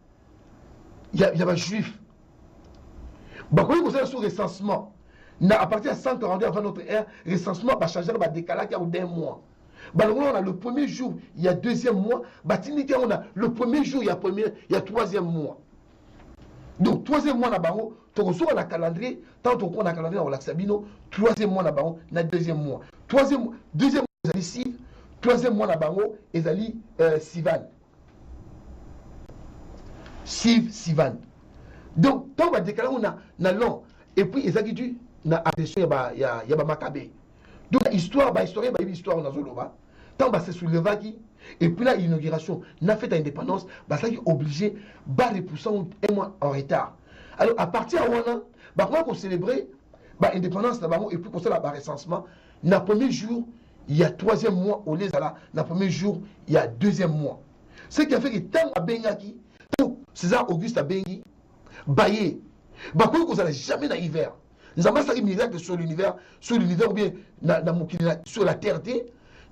il y a des juifs. Quand on a ce recensement, à partir de 142 avant notre ère, le recensement va changer, va décaler d'un mois. On a le premier jour, il y a deuxième mois. On a le premier jour, il y a troisième mois. Donc, troisième mois, on a un calendrier, tant qu'on a un calendrier, on a Sabino, troisième mois, on a deuxième mois. Deuxième mois, ils allaient Siv, troisième mois, ils allaient Sivan. Sivan. Donc, tant qu'on a décalé, on a long. Et puis, ils ont dit, il y a Macabé. Donc, l'histoire, on a Zoloba. Tant que c'est soulevé qui, et puis là, l'inauguration, n'a fait l'indépendance, ça est obligé de repousser un mois en retard. Alors, à partir de là, on a célébré l'indépendance, et puis pour ça, le recensement, le premier jour, il y a troisième mois, au lieu de là, le premier jour, il y a deuxième mois. Ce qui a fait que tant à Bengaki, César Auguste à Bengi, Baye, qu'on n'allait jamais dans l'hiver. Nous avons fait un miracle sur l'univers ou bien sur la terre,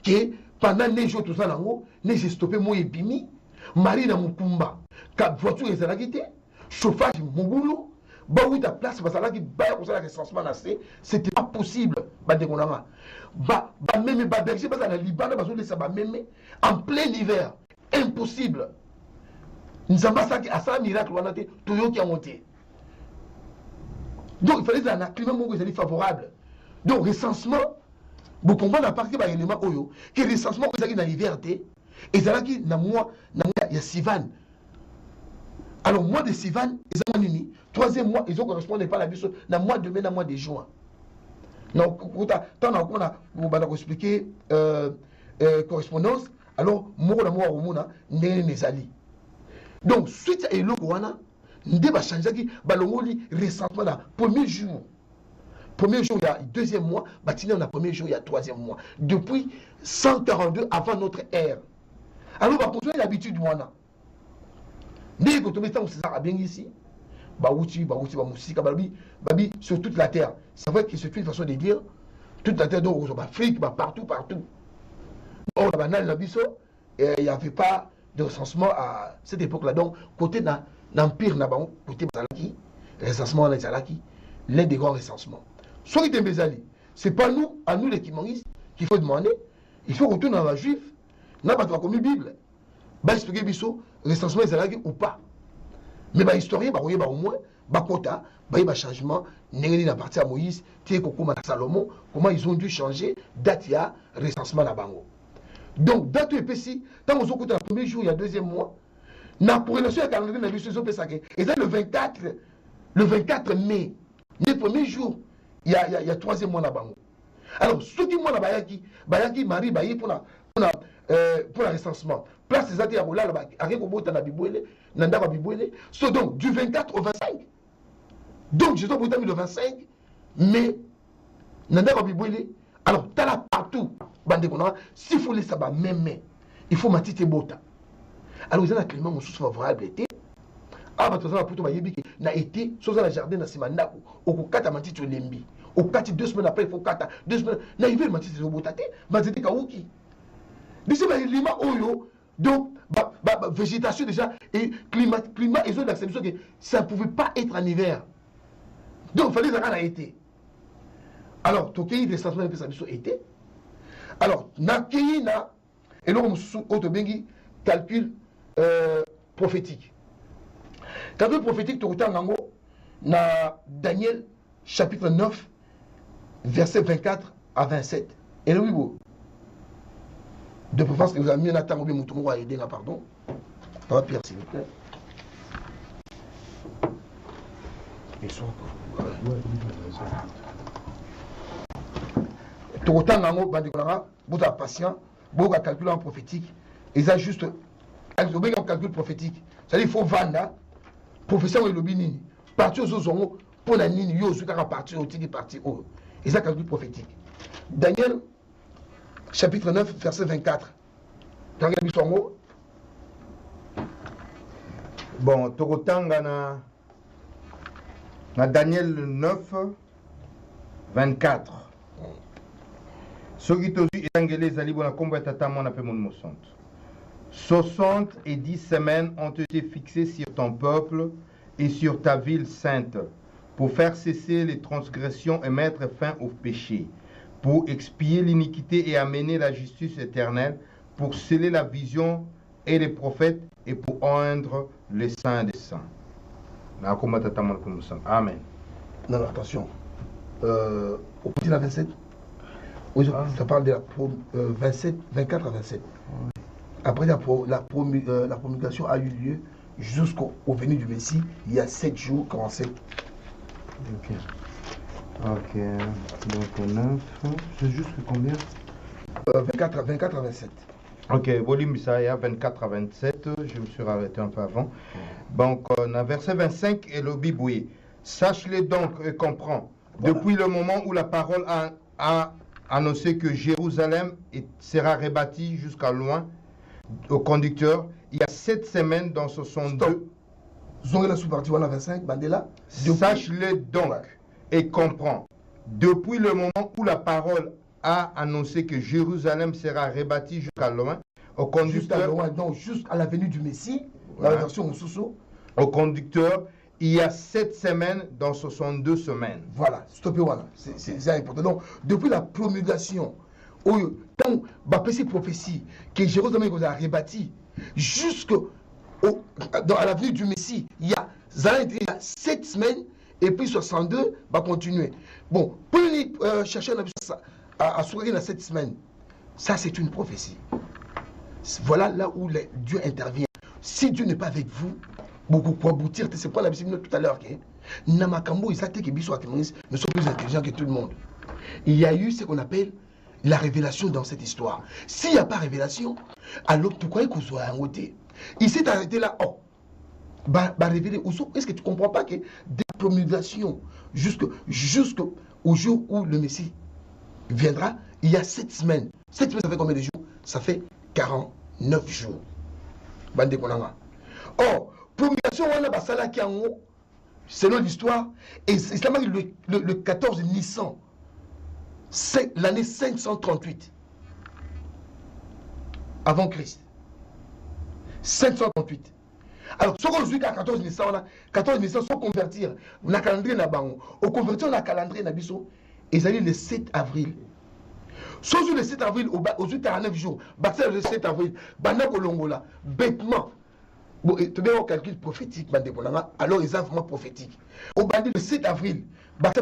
que pendant les jours, tout ça, j'ai stoppé mon épimi, Marie dans mon combat, quand voiture est à la guité, chauffage, mon boulot, où ta place, parce que le recensement, c'était pas possible. Même berger, parce que le Liban, même en plein hiver, impossible. Nous avons fait un miracle, tout qui a monté. Donc, il fallait un climat favorable. Donc, recensement, vous comprenez la partie de l'élément Oyo, que le recensement, vous avez dans l'hiver, et ça là qui, il y a Sivan. Alors, mois de Sivan, ils ont uni. Troisième mois, ils ne correspondent pas à la vie, dans le mois de mai, dans le mois de juin. Donc, quand on a expliqué correspondance, alors, moi, n'est donc, suite à l'Okoana, nous devons changer qui recensement là, premier jour. Premier jour, il y a deuxième mois, on a premier jour, il y a troisième mois. Depuis 142 avant notre ère. Alors, on va continuer l'habitude. Dès que tu mets César à bien ici, sur toute la terre. C'est vrai que c'est une façon de dire, toute la terre, donc, Afrique, partout. Or, il n'y avait pas de recensement à cette époque-là. Donc, côté de l'Empire, côté Bazalaki, recensement de Zalaki, l'un des grands recensements. Soit il est ce n'est pas nous, à nous les Kimongistes, qu'il faut demander. Il faut retourner dans la juif. N'a pas comme une Bible. Expliquer Bisso, recensement Zalaki ou pas. Mais historien, au moins, Bakota, changement, n'est à partir à Moïse, Salomon, comment ils ont dû changer, date il y a recensement à Bango. Donc, date épaissie, tant qu'on a le premier jour, il y a deuxième mois, na pour relation avec le calendrier de et ça le 24 mai, le premier jour, il y a troisième mois là-bas. Alors, ceux qui m'ont Bayaki, Marie, Baye pour la recensement. Place des athées à Rola, là-bas, avec Obota Bibouele, Nanda Bibouele, donc du 24 au 25. Donc, je dois vous le 25, mais Nanda Bibouele, Alors, tala partout, bande konanga, s'il faut laisser ça même, il faut matite bota. Alors, ils ont un climat favorable été. Ah, bah, tout ça, pour toi, na été, sur le jardin, na simandako, au kata matite lembi. Au kati 2 semaines après, il faut kata 2 semaines. Na hiver matite botate, bah, c'était kaouki. D'ici, bah, il lima oyo. Donc, végétation déjà, et climat, ils ont l'acceptation que ça ne pouvait pas être en hiver. Donc, il fallait que ça été. Alors, tu as des stations de ça été. Alors, na et là, on a calcul prophétique. Calcul prophétique, tu as Daniel chapitre 9, verset 24 à 27. Et là, oui, bon. De préférence que vous avez mis un attendre bien mon à aider, pardon. Papa Pierre, s'il vous plaît. Ils sont tout autant nango bandekonanga, vous êtes patient, vous avez calculé en prophétique. Ils ont juste un calcul prophétique. C'est-à-dire qu'il faut vendre, professeur et le binini. Partir aux zongo, pour la nini, yo, sur la partie, au tigre parti. Ils ont calcul prophétique. Daniel, chapitre 9, verset 24. Bon, Tokotanga na Daniel 9, 24. Ce qui te dit, Angélé Zalibo na combat tatamon na pe mon mosante. 70 semaines ont été fixées sur ton peuple et sur ta ville sainte pour faire cesser les transgressions et mettre fin au péché, pour expier l'iniquité et amener la justice éternelle, pour sceller la vision et les prophètes et pour oindre les saints des saints. Amen. Non, attention. Au petit la 27, oui, ça parle de la 27, 24 à 27. Après la promulgation a eu lieu jusqu'au venue du Messie, il y a 7 jours, 47. Ok, donc 9, c'est juste combien 24 à 27. Ok, volume Isaiah 24 à 27, je me suis arrêté un peu avant. Donc, on a verset 25 et le Biboué. Sache-le donc et comprends. Voilà. Depuis le moment où la parole a annoncé que Jérusalem sera rebâtie jusqu'à loin, au conducteur, il y a 7 semaines dans ce 62. Zongela sous-partie, voilà 25, Bandela. Sache-le donc et comprends. Depuis le moment où la parole a annoncé que Jérusalem sera rebâtie jusqu'à loin, au conducteur. Jusqu'à loin, donc jusqu'à la venue du Messie, voilà. La version Moussoussou. Au conducteur, il y a 7 semaines dans 62 semaines. Voilà, stoppez, voilà. C'est important. Donc, depuis la promulgation, quand la prophétie que Jérusalem a rebâti, jusqu'à la venue du Messie, il y a 7 semaines, et puis 62 va continuer. Bon, pour chercher à sourire dans 7 semaines, ça c'est une prophétie. Voilà là où Dieu intervient. Si Dieu n'est pas avec vous, beaucoup quoi aboutir, c'est quoi la visibilité tout à l'heure. Namakambo, ils savent que les sont plus intelligents que tout le monde. Il y a eu ce qu'on appelle la révélation dans cette histoire. S'il n'y a pas révélation, alors pourquoi qu'on soit en côté? Il s'est arrêté là. Oh, révéler. Est-ce que tu ne comprends pas que des promulgations jusqu'au jour où le Messie viendra, il y a 7 semaines. 7 semaines, ça fait combien de jours? Ça fait 49 jours. Bande Konanga. Or, promulgation, on a basala qui en haut, selon l'histoire, et c'est le 14 Nissan, l'année 538 avant Christ. 538. Alors, ce qu'on dit à 14 Nissan, on a 14 Nissan sans convertir. On a calendrier na bango. Au convertir, on a calendrier na biso. Et ça dit le 7 avril. Sauf le 7 avril, au 49 jours, le 7 avril, Banako Longola, bêtement. Bon, et tu bien, on calcul prophétique, alors ils ont vraiment prophétique. Au bandit le 7 avril,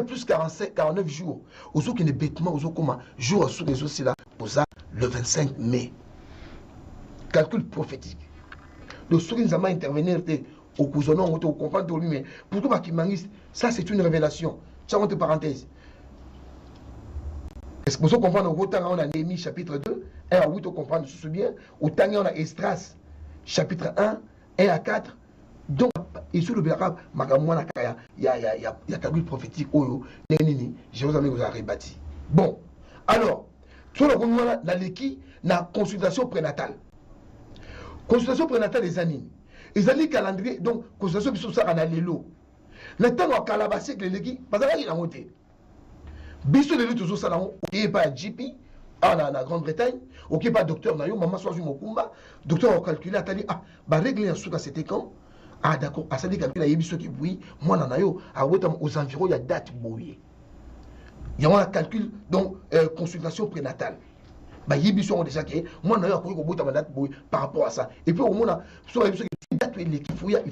plus 49 jours. Aux autres qui ne bêtement, aux autres comme jour sous les aussi là, pour ça, le 25 mai. Calcul prophétique. Donc, ceux qui nous ont intervenir, au cousin, on comprend tout lui, mais pourquoi qui mangue, ça c'est une révélation. Ça, entre parenthèses. Est-ce que vous comprenez autant on a Néhémie chapitre 2, 1 à 8, on comprend, je me souviens. Autant on a Esdras chapitre 1, 1 à 4. Donc, et sur le Béarab, il y a calcul prophétique, Jérusalem vous a rebâti. Bon, Alors, tu vois, on a l'équipe, la consultation prénatale. Consultation prénatale des années. Ils ont dit calendrier, donc, consultation sur ça, on a l'élo. Le temps où on a calabassé avec l'équipe, parce qu'il y a un côté. Biso de lui toujours ça, on n'est pas GP, en Grande-Bretagne, on n'est pas docteur, maman soit du Mokumba, docteur a calculé, a dit, ah, bah régler un sou, c'était quand? Ah, d'accord, à ça dit qu'il y a des biso qui bouillent, moi, on a aux environs, il y a date bouillée. Il y a un calcul, donc, consultation prénatale. Bah, il y a déjà qui moi, on a date bouillée par rapport à ça. Et puis, au moins, sur la date, il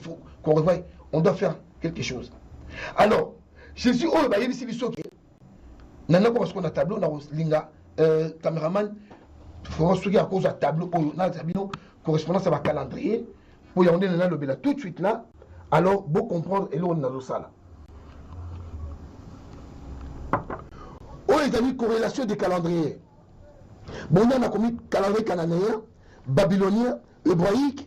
faut qu'on revoie, on doit faire quelque chose. Alors, Jésus, oh, bah, il y a des biso qui nana ko parce qu'on a tableau na linga caméraman faut se à cause à tableau na tabino correspondance à calendrier pour y on est dans le bela tout de suite là alors beau comprendre et là on a le ça là oh il a mis corrélation des calendriers bon on a commis calendrier cananéen babylonien hébraïque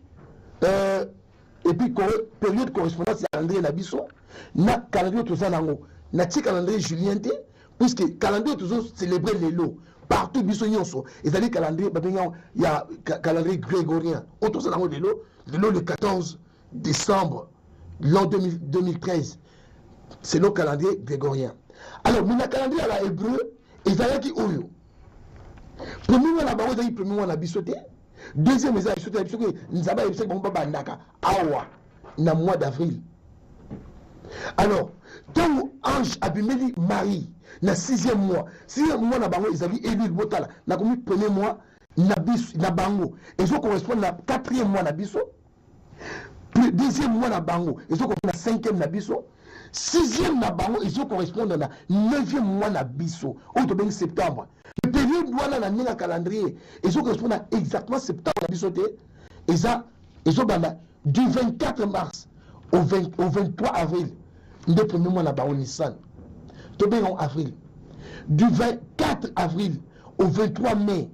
et puis période correspondance calendrier na biso na calendrier tout ça nango na ti calendrier julien puisque le calendrier est toujours célébré les lots. Partout, ils allaient calendrier, il y a calendrier grégorien. Autour de les lots le 14 décembre, l'an 2013. C'est le calendrier grégorien. Alors, mais le calendrier à la hébreu, ils allaient qui oyo. Premier mois, ils allaient premier mois, ils allaient deuxième, ils allaient ils allaient na mois d'avril. Alors, quand Ange Abimeli Marie, na 6e mois, 6e mois na bango, ils avaient élu le botala. Na commis premier mois, na bango. Et ça correspond à 4e mois na biso. Puis 2e mois na bango. Et ça correspond à 5e na biso. 6e na bango, et ça correspond à 9e mois na biso. Au tombé septembre. Le période voilà na nina calendrier. Et ça correspond à exactement septembre na biso. Et ça du 24 mars au 23 avril. Le premier mois na bango Nissan. Tombé en avril. Du 24 avril au 23 mai.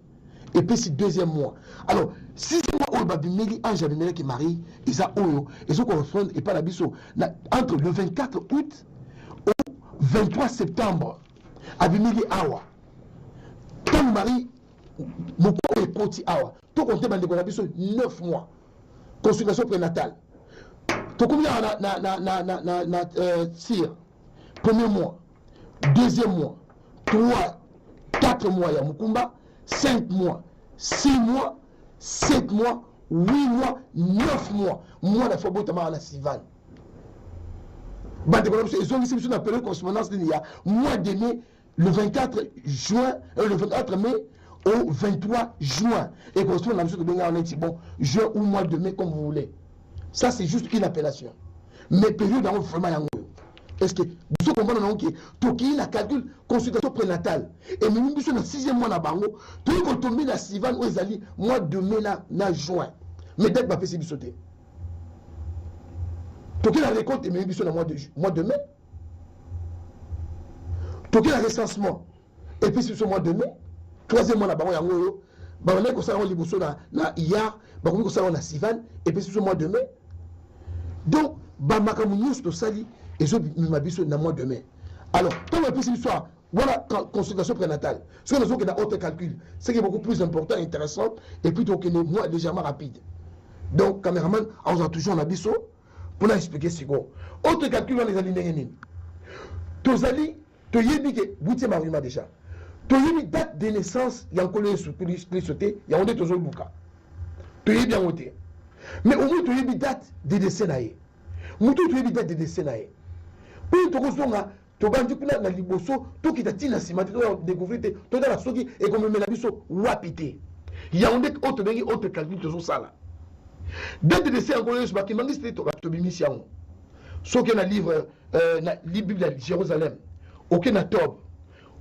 Et puis c'est deuxième mois. Alors, 6e mois, Babimeli, Ange Abimeli qui marie, ils ont ils correspondent et pas la biso. Entre le 24 août au 23 septembre, Abimeli Awa. Quand Marie, mon corps est petit Awa. Tout compte dans la biso 9 mois. Consultation prénatale. Tout combien na tire. Premier mois. Deuxième mois, 3, 4 mois, il y a Mukumba, 5 mois, 6 mois, 7 mois, 8 mois, 9 mois. Moi, la fois, je suis à Sivan. Ils ont ici une période de correspondance il y a mois de mai, le 24 mai au 23 juin. Et correspond à la mission de Benga, on a dit bon, juin ou mois de mai, comme vous voulez. Ça, c'est juste une appellation. Mais période, on vraiment yango. Est-ce que vous comprenez que tu as calcul consultation prénatale et même si on a 6e mois na bango tu es tombé na Sivan où ils allaient mois de mai na juin mais dès que va faire c'est bisoté tu as la récolte et même si on a mois de mai tu as la recensement et puis c'est ce mois de mai 3e mois na bango yango ba on est comme ça on liboso na hier ba comme ça on a Sivan et puis c'est ce mois de mai donc ba makamunus to sali et je m'habille dans le mois de mai. Alors, quand on a plus l'histoire, voilà consultation prénatale. Ce qu'on a fait dans autre calcul, c'est qui est beaucoup plus important, intéressant, et plutôt que moi légèrement rapide. Donc, caméraman, on a toujours un abisso pour expliquer ce qu'on. Autre calcul, on les aligne. Tozali, tu y es dit que vous êtes marié déjà. Tu y es dit date de naissance, il y a encore les sautés, il y a encore des bouca. Tu y es bien noté. Mais au moins, tu y es dit date de décès. Moutou, tu y es dit date de décès. Puis tu as tu vas dire que na liboso tout qui t'a dit na ciment tu dois découvrir tu dois la soki et comme me la biso wapité il y a autre calcul toujours ça là dès que c'est encore ce qui manque c'est to bimisian so que na livre na Bible de Jérusalem aucun na tob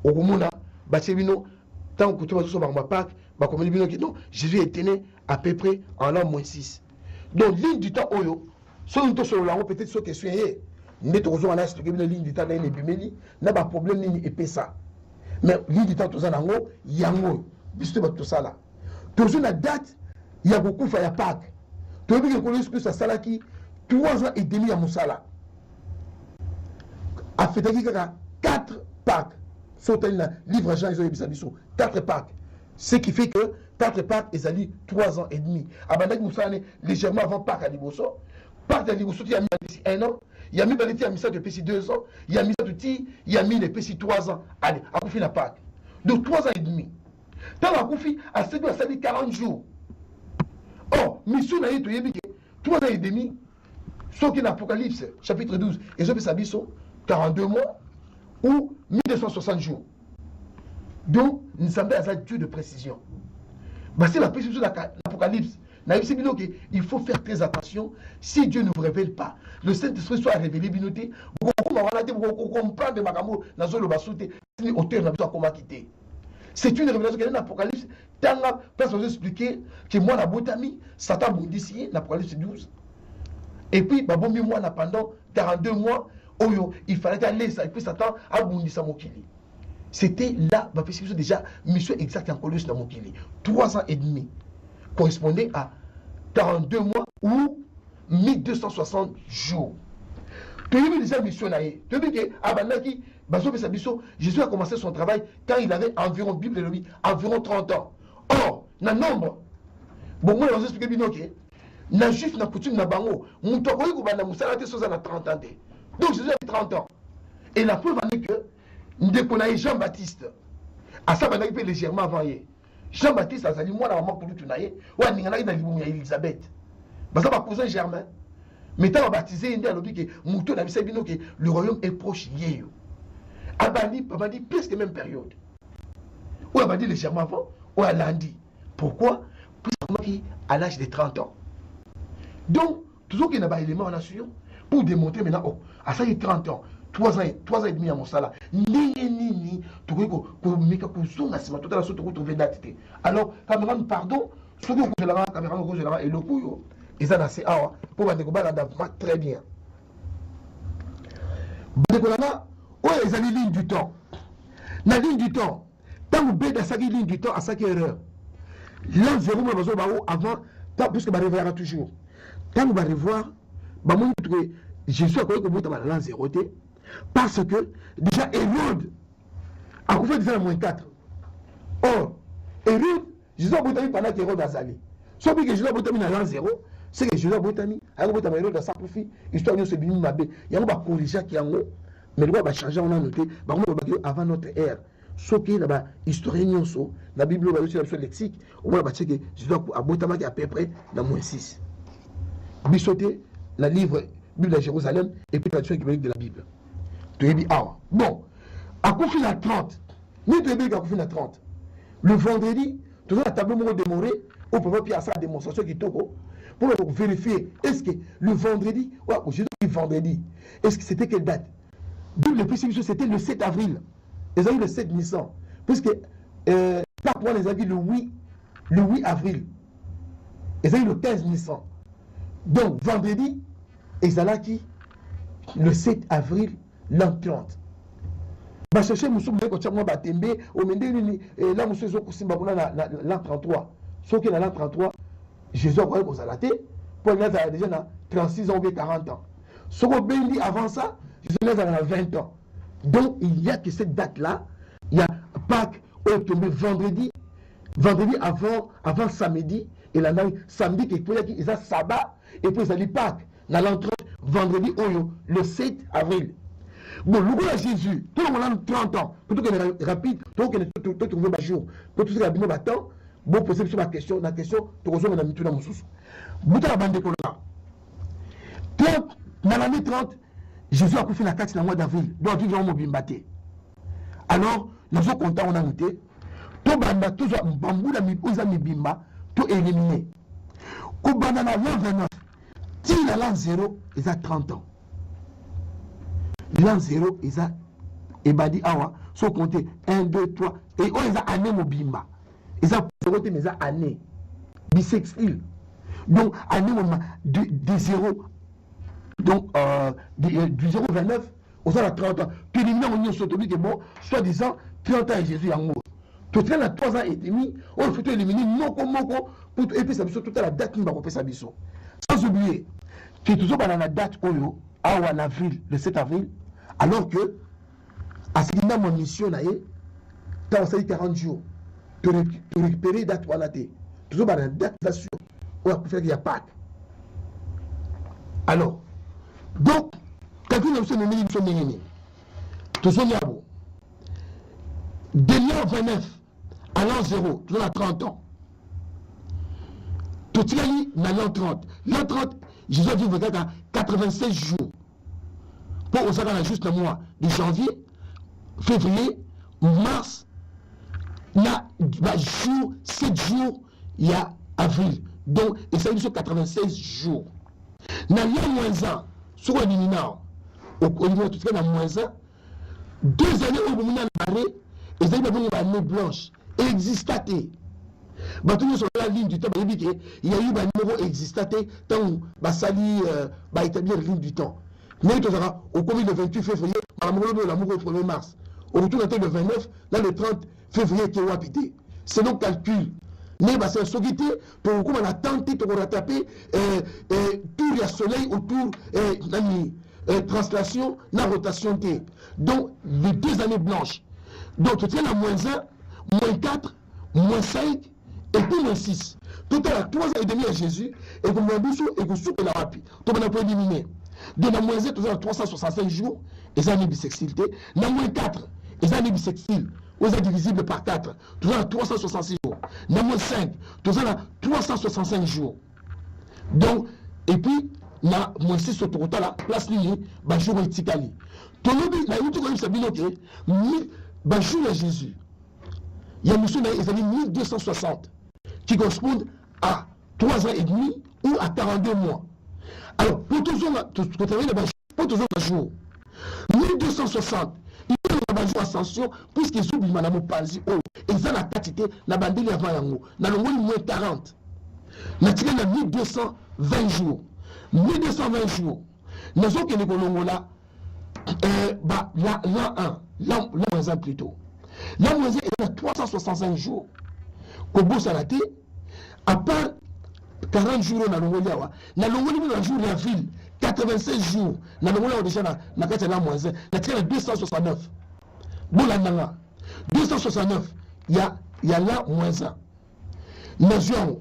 okumuna ba sebino tant que tu vas sur ma Pâques ba comme bino qui non Jésus est né à peu près en l'an -6 donc ligne du temps oyo so nous sur la peut-être ce question est mais tu as expliqué la ligne du temps n'a pas de problème ni ça mais ligne du temps tout ça nango yango bisto ba tout ça là toujours la date il y a beaucoup fa ya Pâques tu as vu que connaître que ça sala qui 3 ans et demi à Moussala a fait 4 Pâques Sauter le livre Jean, ils ont eu 4 Pâques. Ce qui fait que 4 Pâques, ils ont eu 3 ans et demi. Abandonné, nous sommes légèrement avant Pâques à Liboso. Pâques à Liboso, il y a mis 1 an. Il y a mis dans les petits, il y a mis ça depuis 2 ans. Il y a mis ça depuis, il y a mis les petits 3 ans. Allez, à Koufi la Pâques. Donc 3 ans et demi. Tant à Koufi, à Sédou, ça dit 40 jours. Or, mission n'a été 3 ans et demi. Sauf qu'il y a l'Apocalypse, chapitre 12, et je peux 42 mois ou 1260 jours. Donc, nous sommes dans un Dieu de précision. Bah, c'est la précision de l'Apocalypse. Il faut faire très attention si Dieu ne vous révèle pas. Le Saint-Esprit soit révélé, vous comprenez ma gamme, c'est une révélation qui est dans l'Apocalypse. Tant la personne vous expliquer que moi, la botami, Satan m'a dit l'Apocalypse 12. Et puis, moi, pendant 42 mois, il fallait aller ça. Et puis, Satan a bondi sa mokili. C'était là, déjà, mission exacte en Colosse dans Mokili. 3 ans et demi correspondait à 42 mois ou 1260 jours. Tu as vu déjà mission là. Tu as vu que Jésus a commencé son travail quand il avait environ, Bible de lui, environ 30 ans. Or, dans le nombre, bon, moi, je vais expliquer bien, ok. Na juif na coutume na bango muto ko yiko bana musala te soza na 30 ans. Donc Jésus a 30 ans. Et la preuve en est que ndeko na Jean-Baptiste a ça bana pe légèrement avant ye. Jean-Baptiste a sali moi na maman pour tout na ye wa ningana na libumu ya Elisabeth. Basa ba cousin Germain. Mais tant baptisé indi alobi que muto na bisa bino que le royaume est proche yeyo. Abani presque même période. Ou abadi légèrement avant ou à lundi. Pourquoi? Parce qu'à l'âge de 30 ans. Donc, toujours qu'il y a un élément en nation pour démontrer maintenant, oh, à ça il y a 30 ans, 3 ans et demi à mon salaire. Ni, tu vois, tout à la sorte, tu date. Alors, caméra, pardon, ce que je la caméra, et le coup, et ça, c'est pour très bien. Oh, ils ont une ligne du temps. La ligne du temps, tant que vous avez une ligne du temps à 5 heures, l'an 0, avant, puisque je reverrai toujours. Quand on va revoir, Jésus a connu que vous avez l'an 0 parce que déjà Hérode a fait déjà moins 4. Or, Hérode, Jésus a voté pendant qu'Hérode a salé. Sauf que Jésus a voté dans l'an 0, c'est que Jésus a voté Hérode a sa profit, histoire de se bénir mabé. Il y a un corriger qui est en haut, mais le roi va changer, on a noté, avant notre ère. Sauf qu'il y a un historien, la Bible, le lexique, on va dire que Jésus a voté à peu près dans moins 6. Bissoté, la livre Bible de Jérusalem et puis la traduction économique de la Bible. Tu es dit, bon, à Koufi la 30, nous tu es dit à Koufi la 30. Le vendredi, tu as la table de démoré, au pouvoir puis à sa démonstration qui toko pour vérifier est-ce que le vendredi, Jésus dit vendredi, est-ce que c'était quelle date? Bible le plus c'était le 7 avril. Ils ont eu le 7 Nissan. Puisque pour les avis le 8 avril. Ils ont eu le 15 Nissan. Donc, vendredi, Ezalaki, le 7 avril, l'an 30. Je cherche Moussou Batembe, au Mendé, là, Moussou Zokusimba, l'an 33. Sauf que dans l'an 33, Jésus a croyé qu'on s'est laté, pour les gens déjà 36 ans ou 40 ans. Ce qu'on dit avant ça, Jésus a 20 ans. Donc, il n'y a que cette date-là, il y a Pâques, au tombé vendredi avant samedi, et la nuit, samedi, il y a sabbat, et puis il y a Pâques, dans l'entrée, vendredi, le 7 avril. Bon, le roi Jésus, tout le monde a 30 ans, pour tout qu'il est rapide, tout qu'il est trouvé un jour, pour tout ce qu'il a bien battant, bon, poser sur la question, tu reçois tout dans mon sous. Vous avez la bande de colère. Dans l'année 30, Jésus a fait la 4 dans le mois d'avril, donc il y a un mobile. Alors, nous sommes contents, on a noté, tout banda, tout ça, bambou, la mibimba, tout éliminé. Quand banda na l'an 29, si l'an 0, ils ont 30 ans. L'an 0, ils ont, et badi awa, sont comptés 1, 2, 3, et ils ont année mobimba. Ils ont 0, mais ils ont année. Bisextile. Donc, année de 0. Donc, du 0,29 au 30 ans. Tu élimines mon sotomie que bon, soi-disant, 30 ans et Jésus en mort. Tu traînes à 3 ans et demi, on faut éliminer moko, et puis ça me toute la date qui va faire ça. Sans oublier, tu es toujours dans la date en avril, le 7 avril, alors que à ce qu'il a mon mission là, tu as 40 jours, tu récupérer date ou la date. Toujours une date là-dessus, on va faire qu'il n'y a pas. Alors, donc, quand on a besoin de nous, tout ça, de l'an 29 à l'an 0, toujours à 30 ans. Tout ça, dans l'an 30. L'an 30, Jésus a dit à 86 jours. Pour on s'en juste le mois de janvier, février, mars, là, 7 jours, il y a avril. Donc, et ça, il y a 96 jours. Dans l'an moins 1, sur le minimum, au niveau de tout ce qui est dans moins 1, 2 années où vous avez l'arrêt, et vous avez une année blanche, existaté. Bah, tout sur la ligne du temps, il y a eu un numéro existaté, tant où Sali établir la ligne du temps. Mais au Covid le 28 février, l'amour le 1er mars. Au retour le 29, là le 30 février, qui est wapité. C'est nos calculs. Mais c'est un sogité pour qu'on a tenté de rattraper tout le soleil autour de translation, la rotation T. Donc, les 2 années blanches. Donc, tu tiens la moins 1, moins 4, moins 5 et puis moins 6. Tout à l'heure, 3 ans et demi à Jésus, et comme un bouchon, et que soupe la rapide. Tout le monde peut éliminer. Donc, la moins 1, tu as 365 jours, et ça n'est bisextilité. La moins 4, et ça n'est bisextile. Vous êtes divisible par 4, tu as 366 jours. La moins 5, tu as 365 jours. Donc, et puis, la moins 6 sur le la place ligne, bah, jour et tikali. Ton lobby, la route comme ça, binoté, bah, jour à Jésus. Il y a monsieur, les années 1260, qui correspondent à 3 ans et demi ou à 42 mois. Alors, pour toujours, pour toujours un jour, 1260, il y a un jour ascension, puisqu'ils oublient madame Panzi, et ils ont la quantité, la bandille avant yango, dans le moins 40. Nous avons 1220 jours. 1220 jours. Nous avons que nous là, l'an 1, l'an moins 1 plutôt. L'an moins 1, il y a 365 jours. Kobo Salate, à part 40 jours dans le Mongolia, dans le Mongolia, dans le jour de la ville, 96 jours, dans le Mongolia, déjà, dans l'an moins 1, il y a 269. Bon, là, 269, il y a l'an moins 1. Nous avons,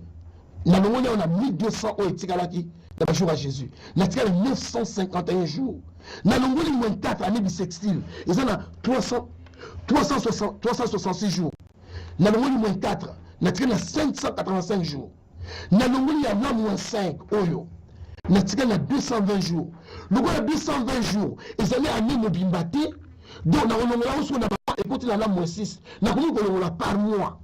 dans le Mongolia, on a 1200 et Tikalaki, dans le jour à Jésus. Nous avons 951 jours. Dans le Mongolia, moins 4 années bissextiles, ils ont 366 jours. Dans le Mongolia, moins 4, nous avons 585 jours. Dans le Mongolia, il y a moins 5, Oyo. Nous avons 220 jours. Nous avons 220 jours. Ils allaient à Némobimbate. Donc, nous avons moins 6. Nous avons par mois.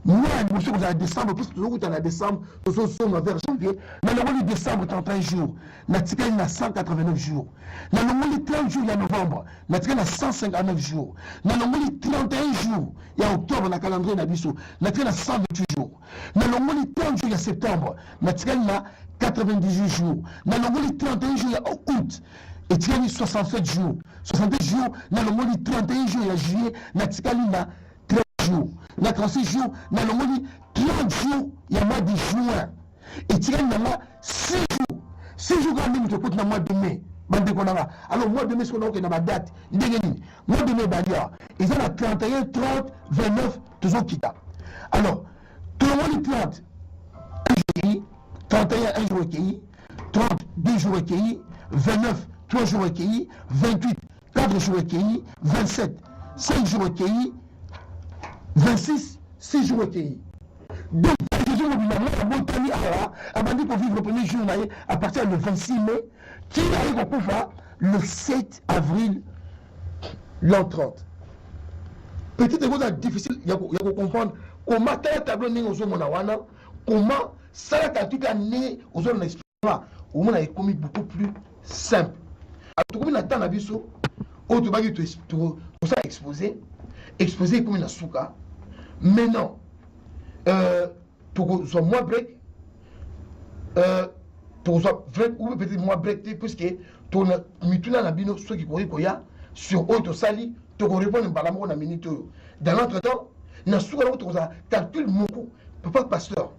Moi, je suis en décembre, puisque nous sommes en décembre, nous sommes vers janvier. Nous avons décembre 31 jours. Nous avons 189 jours. Nous avons 30 jours, il y a novembre. Nous avons 159 jours. Nous avons 31 jours, il y a octobre, dans le calendrier Nabiso. Nous avons 128 jours. Nous avons 30 jours, il y a septembre. Nous avons 98 jours. Nous avons 31 jours, il y a août. Et tu as 67 jours. 67 jours, nous avons 31 jours, il y a juillet. Nous avons 13 jours. Nous avons 36 jours. Nous avons 30 jours, il y a le mois de juin. Et tu as 6 jours. 6 jours quand même, tu peux dans le mois de mai. Alors, mois de mai, c'est qu'on a ma date. Mois de mai, ils ont 31, 30, 29, toujours qui t'a. Alors, tout le monde est 30, 1 jour recueilli, 31, 1 jour recueilli, 30, 2 jours recueillis, 29, 3 jours recueillis, 28, 4 jours recueillis, 27, 5 jours recueillis, 26, 6 jours recueillis. Donc, Jésus a demandé pour vivre le premier jour à partir du 26 mai, qui arrive au Koufa le 7 avril l'an 30. Petite chose difficile, il y a comprendre comment tel tableau n'est aux hommes, comment ça a tout né aux hommes d'exploit, au moins a commis beaucoup plus simple. Alors, tout comme on a vu ça, tout ça exposé comme une souka. Maintenant, pour que ce soit moins break, pour que ce soit vrai ou peut-être moins break, puisque tu as mis tout dans bino ceux qui courent sur Oito Sali, tu répondre à la minute. Dans l'entretemps, dans ce cas-là, tu as calcul beaucoup. Papa pasteur,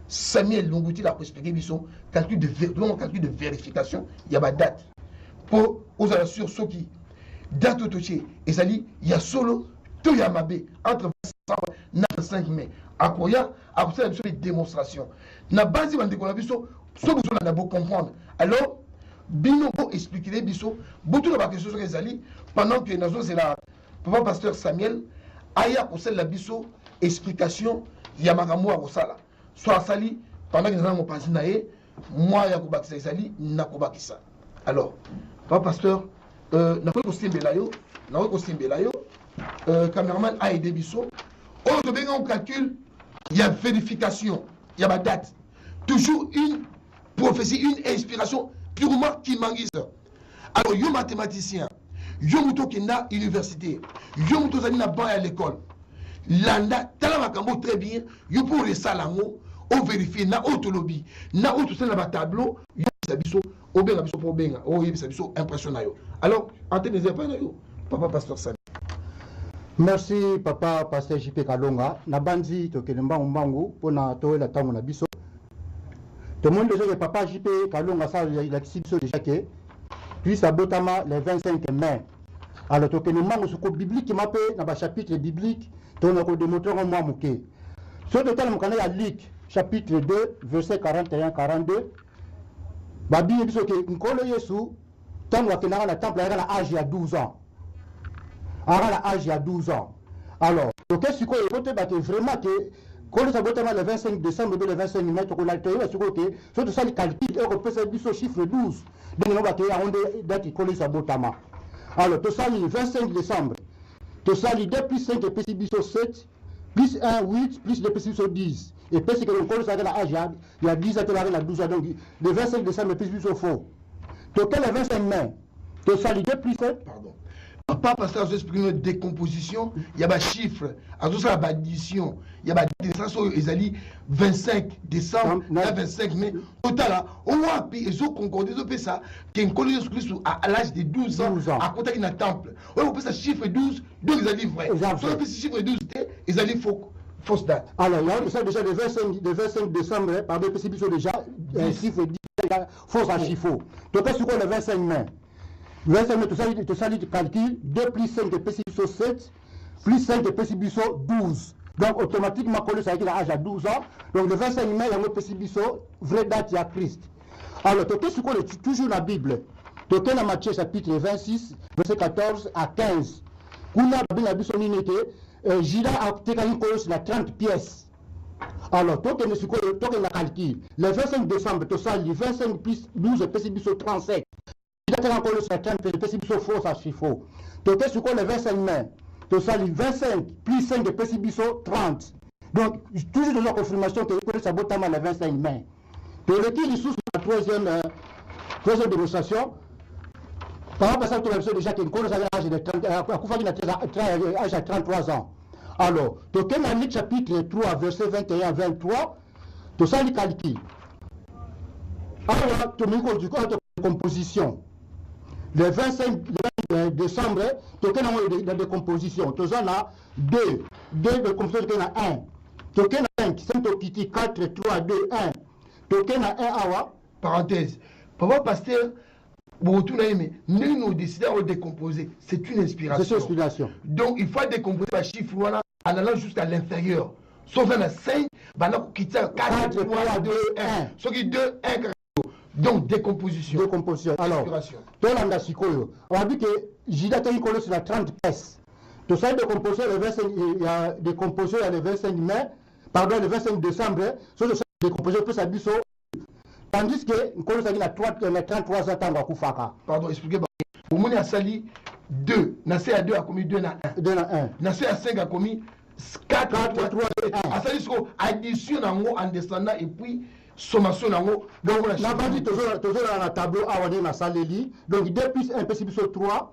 Samuel Longouti l'a expliqué, calcul de vérification, il y a ma date. Pour aux sur ceux qui date otoche ezali ya solo to ya mabe entre 25 mai akoya akosala biso des démonstrations na base bandeko na biso so bozona na bo comprendre alors bino bo expliquer biso botu na ba question soki ezali pendant que nazo c'est la papa pasteur Samuel aya kosala biso explication ya makambo ya kosala so asali pendant que nous avons passé naé moi ya kobakisa ezali na kobakisa alors papa pasteur na ko kosimbela yo cameraman a aidé biso on te benga on calcul il y a vérification il y a ma date toujours une prophétie une inspiration purement qui manguise alors yo mathématicien yo muto kenda université yo muto zali na banc à l'école landa tala makambo très bien yo pour les salango on vérifie na autolobie na auto c'est na tableau yo biso o benga biso pour benga o yebisa biso impressionnant yo alors antenne pas na yo papa pasteur Sam. Merci papa pasteur JP Kalonga na banzi to kelemba mbangu pona to la tango na biso tout le monde déjà que papa JP Kalonga ça il a biso déjà que puis ça botama le 25 mai alors to kelemba msuko biblique mapé na ba chapitre biblique to na ko démontrer moi muké sur total mukana ya Luc chapitre 2 verset 41 42 babi biso que nkolo Yesu tango akenaka na temple à l'âge de 12 ans à l'âge de 12 ans alors donc qu'est-ce que côté bah vraiment que quand ça botama le 25 décembre le 25 mai to ko la tayo parce que surtout ça le calcul et on peut faire biso chiffre 12 donc on va que on date ko ça botama alors to ça le 25 décembre to ça le 2 plus 5 plus biso 7 plus 1 8 plus 2 plus biso 10 et parce que on ça la âge il y a 10 ans la 12 ans donc le 25 décembre plus biso faux to quel le 25 mai to ça le 2 plus 7 pardon papa pasteur je explique une décomposition il y a des chiffres à tout ça la addition il y a des démonstrations ezali 25 décembre na 25 mai total là au moins puis ils ont concordé de ça qu'un collège Christ à l'âge de 12 ans à côté d'un temple on peut ça chiffre 12 donc ils allaient vrai sur le chiffre 12 ils allaient fausse date alors il y a ça déjà le 25 décembre par des précipitations déjà un chiffre 10 fausse à chiffre donc est-ce que le 25 mai 25 mai, tout ça, tu calcules 2 plus 5 de PCBISO 7, plus 5 de PCBISO 12. Donc, automatiquement, quand ça a l'âge à 12 ans, donc le 25 mai, il y a un PCBISO, vraie date, il y a Christ. Alors, tu sais toujours la Bible. Tu es dans Matthieu chapitre 26, verset 14 à 15. Quand on a vu son unité, Jida a été 30 pièces. Alors, tu as la calcul. Le 25 décembre, tu as le 25 plus 12 de PCBISO 35. Il y a encore le 30 de PCBISO faux, ça c'est faux. Tu as sur le 25 mai, tu as le 25 plus 5 de PCBISO 30. Donc, toujours dans la confirmation que ça va être le 25 mai. Tu as le sous la troisième démonstration. Par rapport à ça, tu as déjà qu'il y a l'âge de 33 ans. Alors, tu as dans le chapitre 3, verset 21-23, tu as le calcul. Alors, tu as du composition. Le 25 décembre, tu as la décomposition. Tu as 2 de composition, tu as 1. Tu as 5, 5, 4, 3, 2, 1. Tu as 1 awa. Parenthèse. Papa pasteur, nous décidé de décomposer. C'est une inspiration. C'est une inspiration. Donc il faut décomposer par chiffre voilà, en allant jusqu'à l'inférieur. Sauf dans la 5, il y a 4, 3, 2, 1. Ce qui est 2, 1, 4. Donc, décomposition. Décomposition. Alors, dans on a vu que Jida a eu sur la 30 pièces. Tout ça, décomposition, il y a décomposition le 25 mai, pardon, le 25 décembre, sur le décomposition, plus à Bisso. Tandis que, nous avons 33 ans à Koufaka. Pardon, expliquez-moi. Pour moi, il y a sali 2. Nassé à 2 a commis 2 na 1. 2 na 1. Nassé à 5 a commis 4, 3, 1. À sali, addition en descendant et puis. Sommation nango donc la bandi toujours dans la tableau à na saleli donc 2 plus 1 PCBISO 3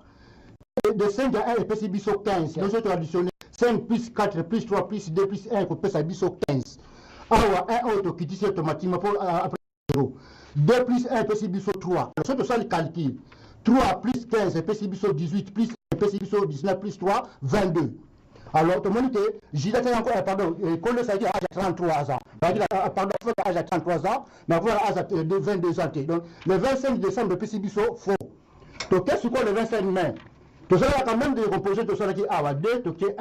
de 5 à 1 et PCBISO 15 donc je traditionnel 5 plus 4 plus 3 plus 2 plus 1 pour PCBISO 15 alors 1 auto qui dit automatiquement pour après 0 2 plus 1 PCBISO 3 c'est ça le calcul 3 plus 15 PCBISO 18 plus 1 PCBISO 19 plus 3 22. Alors, tout le monde était, j'ai encore, pardon, quand le salaire à 33 ans, pardon, à 33 ans, mais voilà, à 22 ans. Donc, le 25 décembre, le PCBISO, faux. Donc, qu'est-ce que le 25 mai? Tout ça, il y a quand même des compositions, tout ça qui a 2, tout qui 1,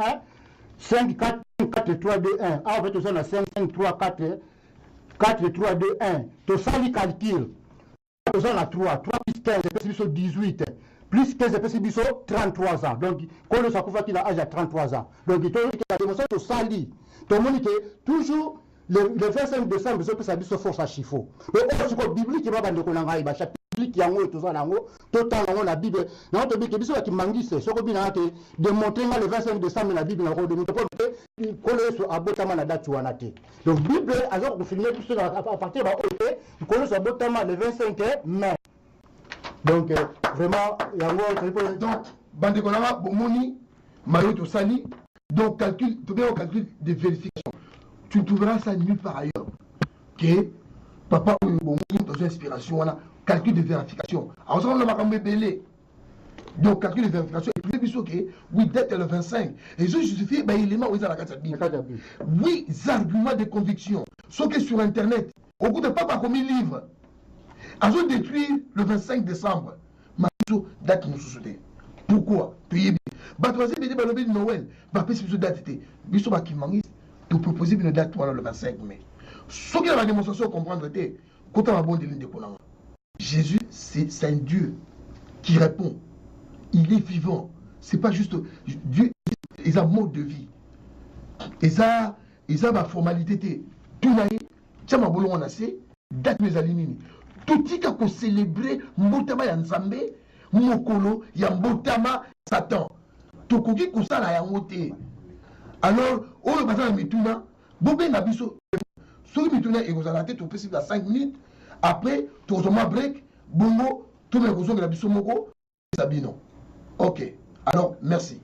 5, 4, 4, 3, 2, 1. Ah, en fait, tout ça, on a 5, 5, 3, 4, 4, 3, 2, 1. Tout ça, il calcule. Tout ça, on a 3. 3 plus 15, c'est 18. Plus 15, c'est 33 ans. Donc, quand on s'accoupe qu'il a âge à 33 ans. Donc, il a démontré que ça, tout le monde est toujours. Le 25 décembre, c'est ça, c'est force à chiffre. Mais c'est quoi Bible qui va vendre qu'on a un chapitre qui a tout ça là, tout temps la Bible. Non, tu dis que c'est qui manque c'est ce que bien démontrer le 25 décembre la Bible na ko de muto ko ko so abotama na date wana te. Donc Bible alors que finir tout ça à partir de OK, ko so abotama le 25 mai. Donc vraiment yango donc bande konanga bomoni mayo to sali donc calcul tout bien au calcul de vérification. Tu ne trouveras ça nulle part ailleurs. Que papa ou dans une inspiration, on a calcul de vérification. Alors, ça, on a belé. Donc, calcul de vérification. Et puis, que oui, date le 25. Et ça justifie, ben, élément où ils ont la carte. Oui, arguments de conviction. Sauf que sur Internet, au bout de papa comme il livre, ils ont détruit le 25 décembre. Ma date nous soutient. Pourquoi? Tu bah, troisième, il dit, Noël. Bah, puis, c'est date. Biso, bah, qui manque. Pour proposer une date le 25 mai. Ce qui est la démonstration comprendre était quand on a bon de Konanga. Jésus, c'est un Dieu qui répond. Il est vivant. C'est pas juste Dieu, il a un mode de vie. Il a ma formalité. Tout n'a pas ma boulot on a assez date mes alimini. Tout ce qu'on célébrer mbotama ya Nzambe, mokolo ya mbotama Satan. Tout ce qu'on ça la yangote. Alors, on va passer à Mituna, Bobé Nabiso, sur Mituna, et vous allez être possible à 5 minutes. Après, tout le break, Bongo, tout le monde de la Bissomoko, Sabino. Ok, alors, merci.